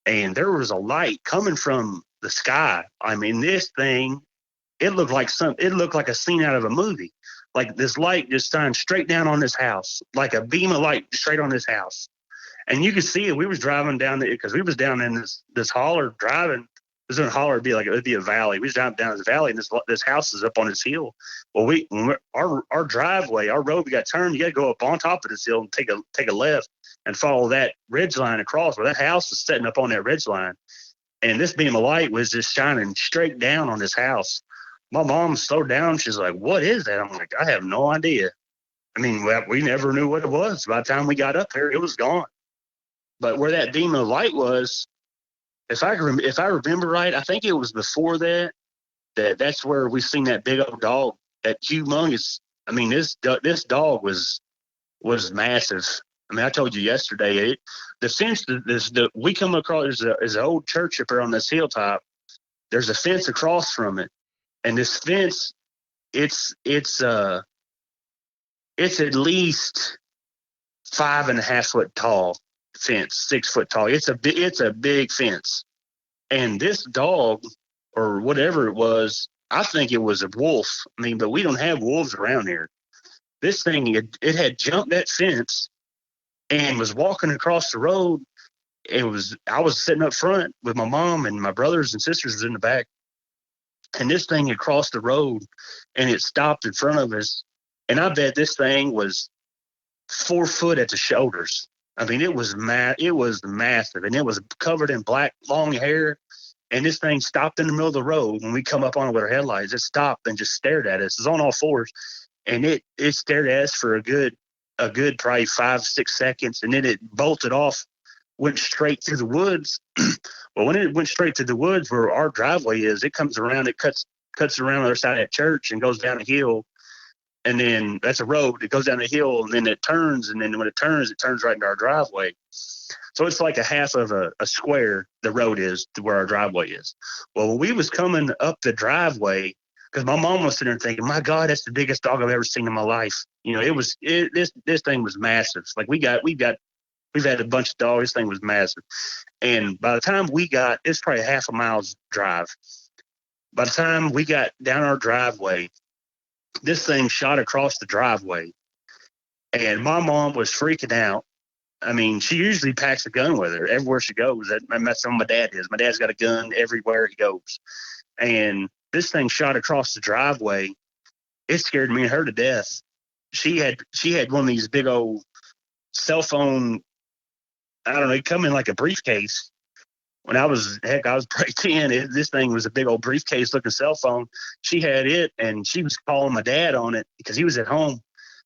and there was a light coming from the sky. I mean, this thing, it looked like a scene out of a movie. Like this light just shined straight down on this house, like a beam of light straight on this house. And you could see it. We was driving down there because we was down in this holler driving. This isn't a holler, it'd be a valley. We was driving down this valley, and this house is up on this hill. Well, our driveway, our road, we got turned. You got to go up on top of this hill and take a left and follow that ridge line across where that house is setting up on that ridge line. And this beam of light was just shining straight down on this house. My mom slowed down. She's like, "What is that?" I'm like, "I have no idea." I mean, we never knew what it was. By the time we got up there, it was gone. But where that beam of light was, if I remember right, I think it was before that's where we seen that big old dog, that humongous. I mean, this dog was massive. I mean, I told you yesterday, the fence, we come across, there's an old church up there on this hilltop. There's a fence across from it. And this fence, it's at least 5.5 foot tall fence, 6 foot tall. It's a big fence. And this dog, or whatever it was, I think it was a wolf. I mean, but we don't have wolves around here. This thing, it had jumped that fence and was walking across the road. I was sitting up front with my mom, and my brothers and sisters was in the back. And this thing had crossed the road, and it stopped in front of us. And I bet this thing was 4 foot at the shoulders. I mean, it was massive, and it was covered in black, long hair. And this thing stopped in the middle of the road. When we come up on it with our headlights, it stopped and just stared at us. It was on all fours, and it stared at us for a good probably 5-6 seconds, and then it bolted off, went straight through the woods. Well, when it went straight through the woods where our driveway is, it comes around, it cuts around the other side of that church and goes down a hill. and then that's a road. It goes down the hill, and then it turns, and then when it turns right into our driveway. So it's like a half of a square, the road is, to where our driveway is. Well, when we was coming up the driveway, because my mom was sitting there thinking, my God, that's the biggest dog I've ever seen in my life. You know, this thing was massive. Like we've had a bunch of dogs. This thing was massive. And by the time it's probably half a mile's drive. By the time we got down our driveway, this thing shot across the driveway. And my mom was freaking out. I mean, she usually packs a gun with her everywhere she goes. That's what my dad is. My dad's got a gun everywhere he goes. And this thing shot across the driveway. It scared me and her to death. She had one of these big old cell phone, I don't know, it come in like a briefcase. When I was probably 10, this thing was a big old briefcase looking cell phone. She had it, and she was calling my dad on it because he was at home.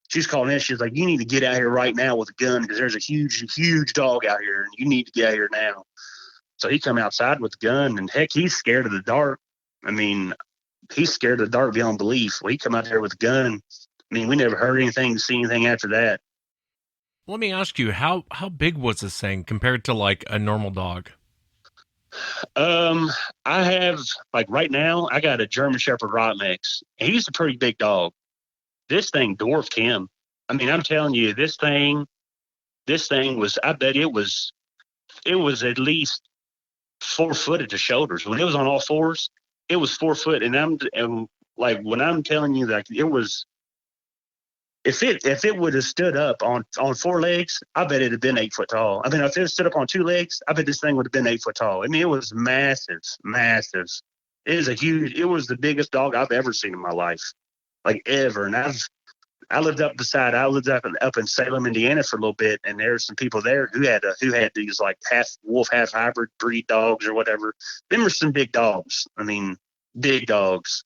She was calling in. She was like, you need to get out here right now with a gun because there's a huge dog out here, and you need to get out here now. So he come outside with the gun, and heck, he's scared of the dark. I mean, he's scared of the dark beyond belief. Well, he come out there with a gun. I mean, we never heard anything, see anything after that. Let me ask you, how big was this thing compared to like a normal dog? I have, like right now, I got a German Shepherd Rot mix. He's a pretty big dog. This thing dwarfed him. I mean, I'm telling you, this thing was, I bet it was at least 4 foot at the shoulders. When it was on all fours, it was 4 foot. And like, when I'm telling you that it was, if it would have stood up on 4 legs, I bet it'd have been 8 foot tall. I mean, if it stood up on 2 legs, I bet this thing would have been 8 foot tall. I mean, it was massive. It was the biggest dog I've ever seen in my life, like ever. And I lived up in Salem, Indiana for a little bit, and there were some people there who had these like half wolf, half hybrid breed dogs or whatever. Them were some big dogs. I mean, big dogs.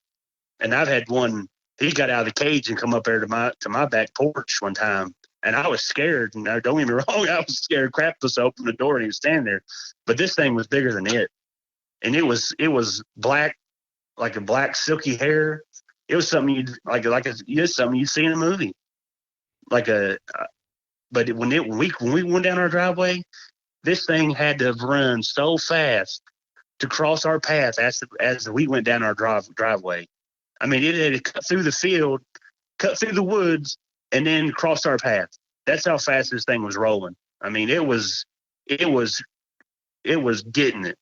And I've had one. He got out of the cage and come up there to my back porch one time, and I was scared. And don't get me wrong, I was scared crap to open the door and he was standing there. But this thing was bigger than it, and it was black, like a black silky hair. It was something something you'd see in a movie. But when we went down our driveway, this thing had to have run so fast to cross our path as we went down our driveway. I mean, it had to cut through the field, cut through the woods, and then cross our path. That's how fast this thing was rolling. I mean, it was getting it.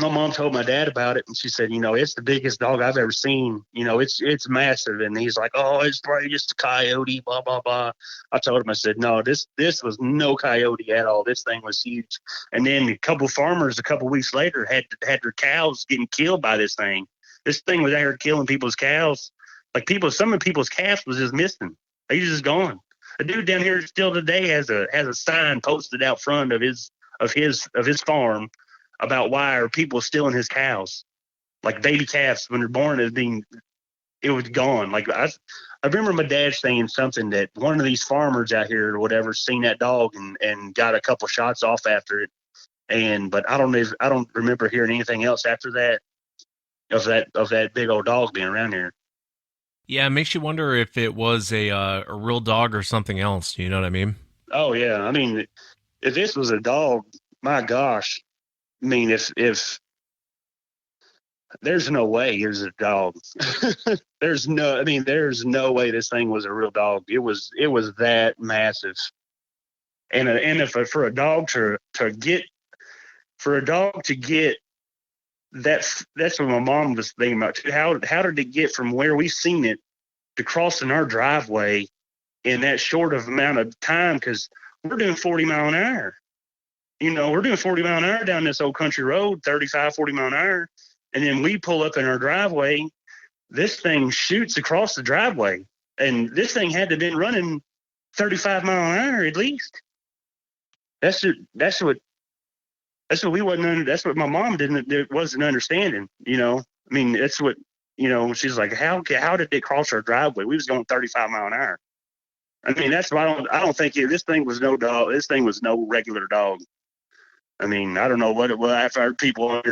My mom told my dad about it, and she said, it's the biggest dog I've ever seen. It's massive. And he's like, oh, it's probably just a coyote, blah, blah, blah. I told him, I said, no, this was no coyote at all. This thing was huge. And then a couple farmers a couple weeks later had their cows getting killed by this thing. This thing was out here killing people's cows. Like some of people's calves was just missing. They just gone. A dude down here still today has a sign posted out front of his farm about why are people stealing his cows, like baby calves when they're born it was gone. Like I remember my dad saying something that one of these farmers out here or whatever seen that dog and got a couple shots off after it. But I don't remember hearing anything else after that of that big old dog being around here. Yeah, it makes you wonder if it was a real dog or something else. You know what I mean? Oh yeah, I mean, if this was a dog, my gosh. I mean, if there's no way it was a dog. there's no way this thing was a real dog. It was that massive. And if for a dog to get that's what my mom was thinking about too. How did it get from where we've seen it to crossing our driveway in that short of amount of time? Because we're doing 40 mile an hour. We're doing 40 mile an hour down this old country road, 35, 40 mile an hour. And then we pull up in our driveway. This thing shoots across the driveway. And this thing had to have been running 35 mile an hour at least. That's what we wasn't. That's what my mom wasn't understanding. I mean, that's what she's like. How did it cross our driveway? We was going 35 mile an hour. I mean, that's why I don't think this thing was no dog. This thing was no regular dog. I mean, I don't know what it was. I've heard people on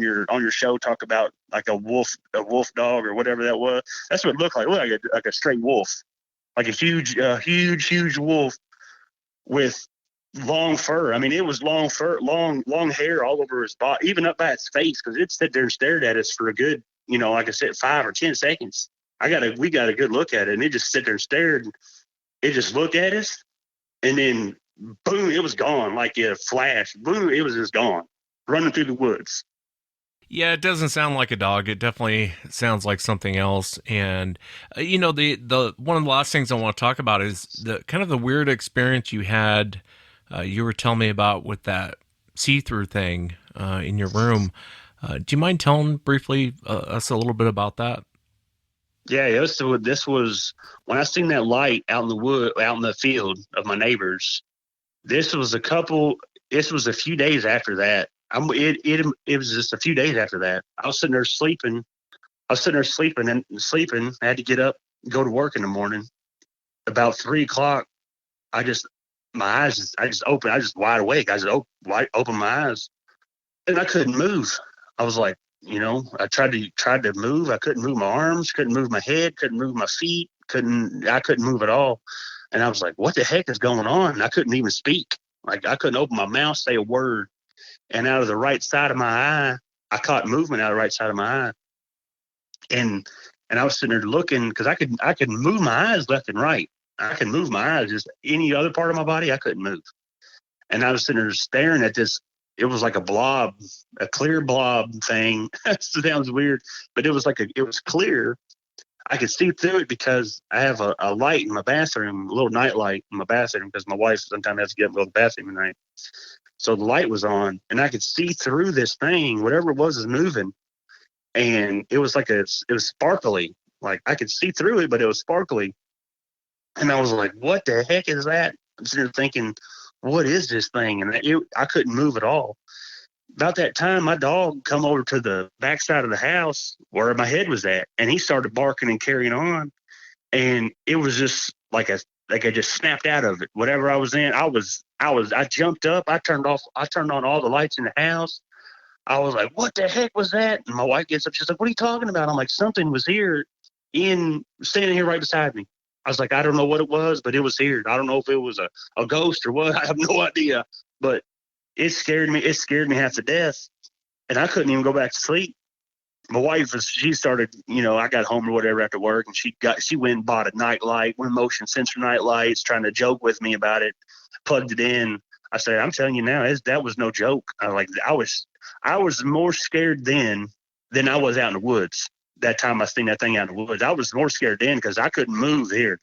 your show talk about like a wolf dog or whatever that was. That's what it looked like. It looked like a straight wolf, like a huge wolf with long fur. I mean, it was long fur, long hair all over his body, even up by his face, because it stood there and stared at us for a good, like I said, 5 or 10 seconds. We got a good look at it, and it just stood there and stared. And it just looked at us, and then boom, it was gone like a flash. Boom, it was just gone, running through the woods. Yeah, it doesn't sound like a dog. It definitely sounds like something else. And the one of the last things I want to talk about is the kind of the weird experience you had. You were telling me about with that see-through thing in your room. Do you mind telling briefly us a little bit about that? Yeah, this was when I seen that light out in the field of my neighbors. This was a few days after that. It was just a few days after that. I was sitting there sleeping. I had to get up, go to work in the morning. About 3:00, I just opened. I just wide awake. I just opened my eyes, and I couldn't move. I was like, I tried to move. I couldn't move my arms, couldn't move my head, couldn't move my feet, I couldn't move at all. And I was like, what the heck is going on? And I couldn't even speak. Like, I couldn't open my mouth, say a word. And out of the right side of my eye, I caught movement out of the right side of my eye. And I was sitting there looking, because I could move my eyes left and right. I can move my eyes, just any other part of my body, I couldn't move. And I was sitting there staring at this. It was like a blob, a clear blob thing. That sounds weird, but it was it was clear. I could see through it because I have a light in my bathroom, a little night light in my bathroom, because my wife sometimes has to get up and go to the bathroom at night. So the light was on, and I could see through this thing, whatever it was moving. And it was it was sparkly. Like, I could see through it, but it was sparkly. And I was like, what the heck is that? I'm sitting there thinking, what is this thing? And I couldn't move at all. About that time, my dog come over to the backside of the house where my head was at, and he started barking and carrying on. And it was just like I just snapped out of it. Whatever I was in, I jumped up. I turned on all the lights in the house. I was like, what the heck was that? And my wife gets up. She's like, what are you talking about? I'm like, something was here standing here right beside me. I was like, I don't know what it was, but it was here. I don't know if it was a ghost or what. I have no idea. But it scared me. It scared me half to death. And I couldn't even go back to sleep. My wife she started, I got home or whatever after work, and she went and bought a night light, one motion sensor night lights, trying to joke with me about it, plugged it in. I said, I'm telling you now, that was no joke. I was more scared then than I was out in the woods. That time I seen that thing out in the woods, I was more scared then because I couldn't move here.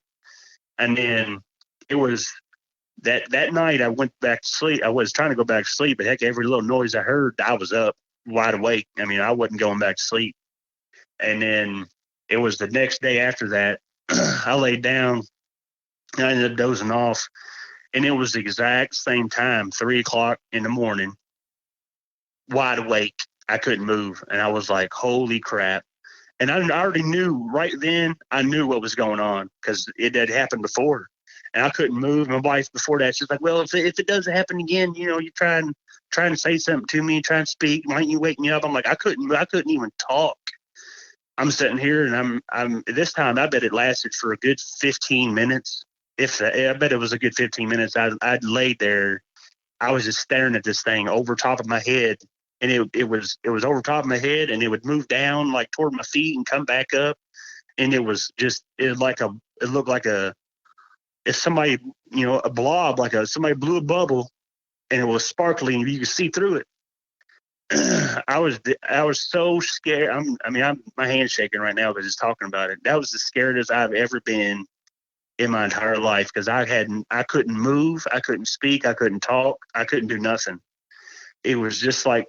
And then it was that night I went back to sleep. I was trying to go back to sleep, but heck, every little noise I heard, I was up wide awake. I mean, I wasn't going back to sleep. And then it was the next day after that, I laid down, and I ended up dozing off. And it was the exact same time, 3:00 in the morning, wide awake. I couldn't move. And I was like, holy crap. And I already knew right then, I knew what was going on because it had happened before. And I couldn't move. My wife before that, she's like, well, if it does happen again, you try and say something to me, try and speak. Why don't you wake me up? I'm like, I couldn't even talk. I'm sitting here, and I'm this time, I bet it lasted for a good 15 minutes. I bet it was a good 15 minutes. I'd laid there. I was just staring at this thing over top of my head. And it was over top of my head, and it would move down like toward my feet and come back up. And it was just, it looked like if somebody, a blob, somebody blew a bubble, and it was sparkling, and you could see through it. I was so scared. My hand's shaking right now because just talking about it. That was the scariest I've ever been in my entire life, because I couldn't move, I couldn't speak, I couldn't talk, I couldn't do nothing. It was just like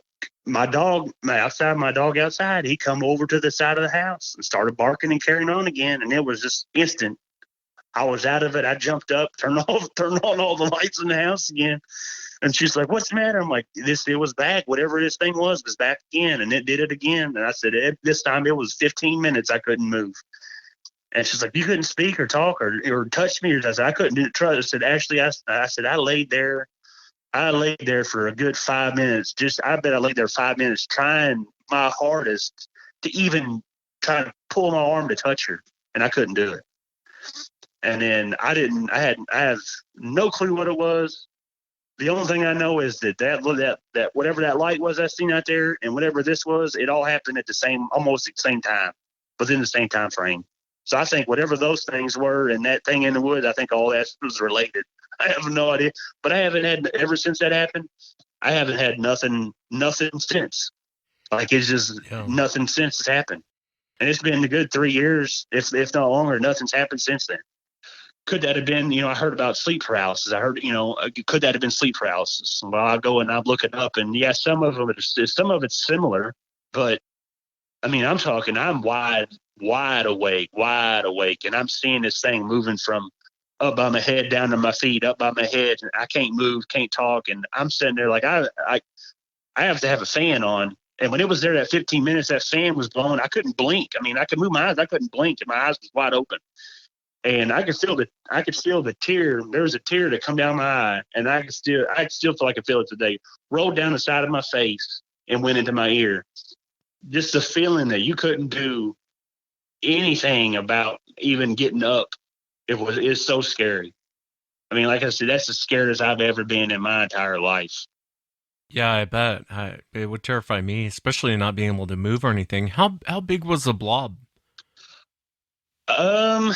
my dog outside, he come over to the side of the house and started barking and carrying on again. And it was just instant. I was out of it. I jumped up, turned on all the lights in the house again. And she's like, what's the matter? I'm like, it was back. Whatever this thing was back again. And it did it again. And I said, this time it was 15 minutes. I couldn't move. And she's like, you couldn't speak or talk or touch me? Or I said, I couldn't do it. I said, Ashley, I said, I laid there. I laid there for a good 5 minutes. I bet I laid there 5 minutes trying my hardest to even try to pull my arm to touch her, and I couldn't do it. And then I have no clue what it was. The only thing I know is that whatever that light was I seen out there, and whatever this was, it all happened at almost at the same time, within the same time frame. So I think whatever those things were and that thing in the woods, I think all that was related. I have no idea, but I haven't had, ever since that happened, I haven't had nothing since. Like, it's just nothing since it's happened. And it's been a good 3 years, if not longer. Nothing's happened since then. Could that have been, I heard about sleep paralysis. I heard, could that have been sleep paralysis? Well, I go and I look it up, and yeah, some of it's similar, but I mean, I'm wide awake, and I'm seeing this thing moving from up by my head, down to my feet, up by my head, and I can't move, can't talk, and I'm sitting there like I have to have a fan on. And when it was there, that 15 minutes, that fan was blowing. I couldn't blink. I mean, I could move my eyes, I couldn't blink, and my eyes was wide open. And I could feel the tear. There was a tear that come down my eye, and I still feel like I feel it today. Rolled down the side of my face and went into my ear. Just the feeling that you couldn't do anything about even getting up. It's so scary. I mean, like I said, that's the scariest I've ever been in my entire life. Yeah, I bet. It would terrify me, especially not being able to move or anything. How big was the blob? I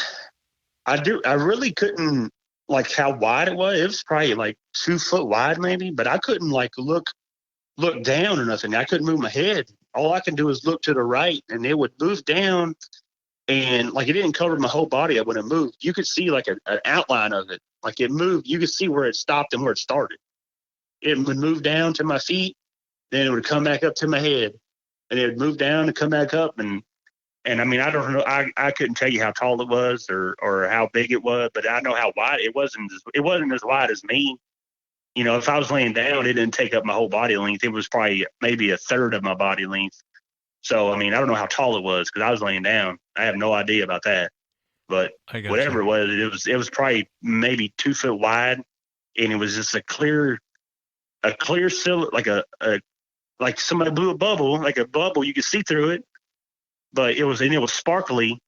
really couldn't, like, how wide it was. It was probably like 2 foot wide, maybe, but I couldn't like look down or nothing. I couldn't move my head. All I can do is look to the right, and it would move down, and like, it didn't cover my whole body up when it moved. You could see like an outline of it. Like, it moved. You could see where it stopped and where it started. It would move down to my feet, then it would come back up to my head, and it would move down and come back up. And I mean, I don't know. I couldn't tell you how tall it was or how big it was, but I know how wide it wasn't. It wasn't as wide as me. If I was laying down, it didn't take up my whole body length. It was probably maybe a third of my body length. So, I mean, I don't know how tall it was because I was laying down. I have no idea about that. But whatever it was probably maybe 2 foot wide, and it was just a clear silhouette, like somebody blew a bubble, like a bubble. You could see through it, but it was sparkly,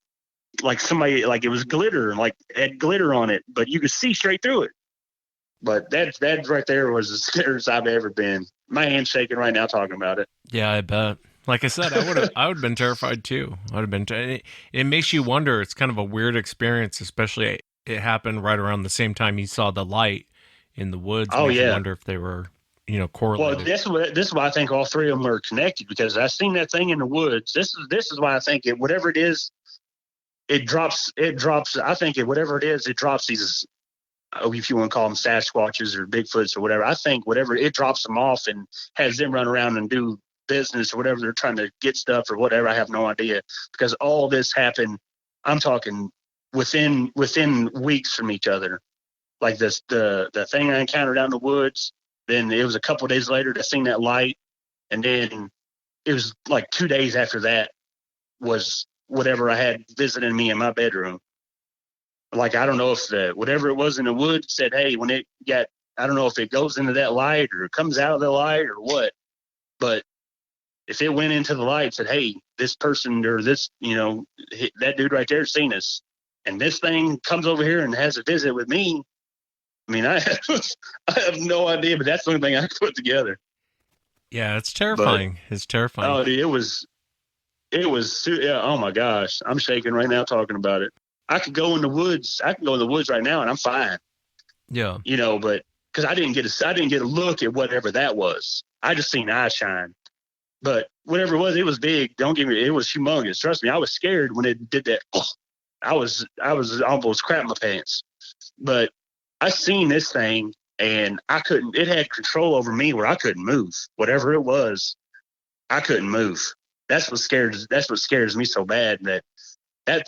like somebody, like it was glitter, like it had glitter on it, but you could see straight through it. But that right there was the scariest I've ever been. My hand's shaking right now talking about it. Yeah, I bet. Like I said, I would have been terrified too. It makes you wonder. It's kind of a weird experience, especially it happened right around the same time you saw the light in the woods. Oh, makes yeah. you wonder if they were, correlated. Well, this is why I think all three of them are connected, because I seen that thing in the woods. This is why I think whatever it is, it drops. I think whatever it is, it drops these, if you want to call them Sasquatches or Bigfoots or whatever. I think whatever, it drops them off and has them run around and do business or whatever. They're trying to get stuff or whatever. I have no idea, because all this happened, I'm talking within weeks from each other. Like the thing I encountered out in the woods, then it was a couple of days later that I seen that light, and then it was like 2 days after that was whatever I had visiting me in my bedroom. Like, I don't know if whatever it was in the woods said, hey, when it got, I don't know if it goes into that light or it comes out of the light or what, but if it went into the light and said, hey, this person or this, that dude right there seen us, and this thing comes over here and has a visit with me, I mean, I have no idea, but that's the only thing I could put together. Yeah, it's terrifying. It's terrifying. Oh, dude, it was, yeah, oh my gosh. I'm shaking right now talking about it. I could go in the woods right now and I'm fine. Yeah. But because I didn't get a look at whatever that was. I just seen eyes shine. But whatever it was big. Don't get me, it was humongous. Trust me, I was scared when it did that. I was almost crapping my pants. But I seen this thing and it had control over me where I couldn't move. Whatever it was, I couldn't move. That's what scares me so bad, that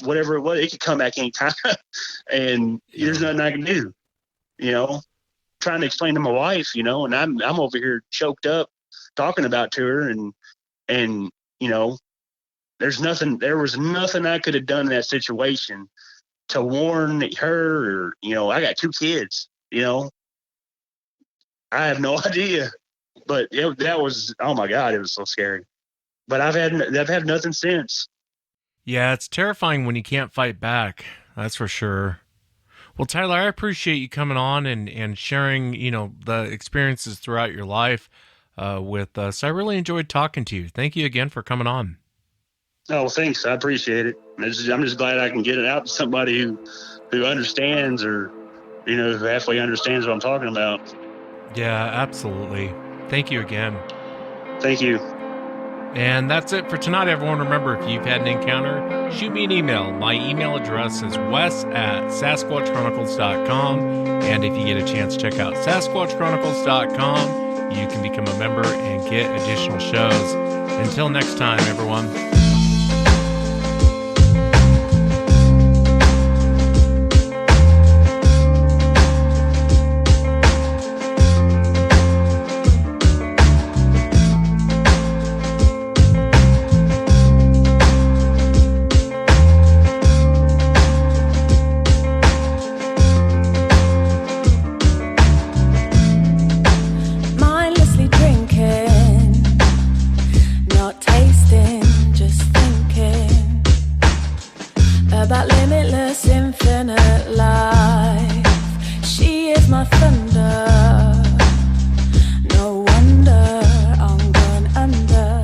whatever it was, it could come back anytime. And there's nothing I can do, trying to explain to my wife, and I'm over here choked up talking about to her, and there was nothing I could have done in that situation to warn her, or, I got 2 kids, I I have no idea. But that was, oh my God, it was so scary. But I've had nothing since. Yeah, it's terrifying when you can't fight back. That's for sure. Well, Tyler, I appreciate you coming on and sharing, the experiences throughout your life with us. I really enjoyed talking to you. Thank you again for coming on. Oh, thanks. I appreciate it. I'm just glad I can get it out to somebody who understands, or, who halfway understands what I'm talking about. Yeah, absolutely. Thank you again. Thank you. And that's it for tonight, everyone. Remember, if you've had an encounter, shoot me an email. My email address is wes@sasquatchchronicles.com. And if you get a chance, check out sasquatchchronicles.com. You can become a member and get additional shows. Until next time, everyone. About limitless, infinite life. She is my thunder. No wonder I'm going under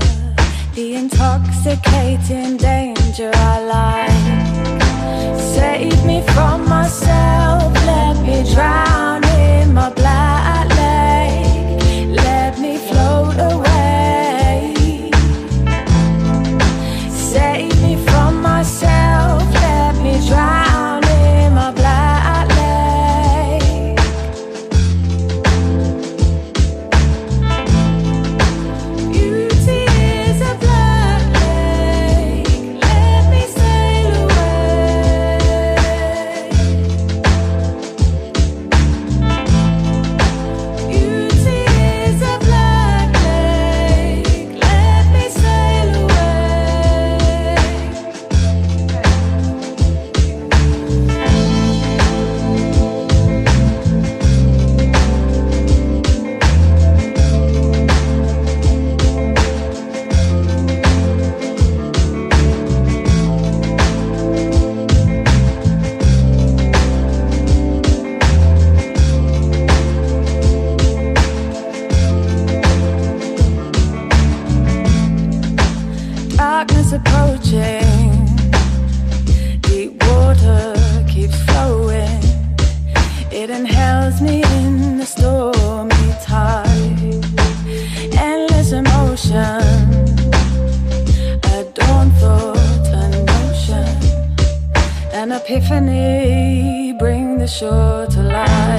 the intoxicating danger I like. Save me from myself, let me drown in my black lake. Let me float away. Save me from myself, drown in my black lake. Beauty is a black lake. Let me sail away. Beauty is a black lake. Let me sail away. Darkness approaching, deep water keeps flowing. It inhales me in the stormy tide. Endless emotion, a dawn thought, a notion, an epiphany, bring the shore to life.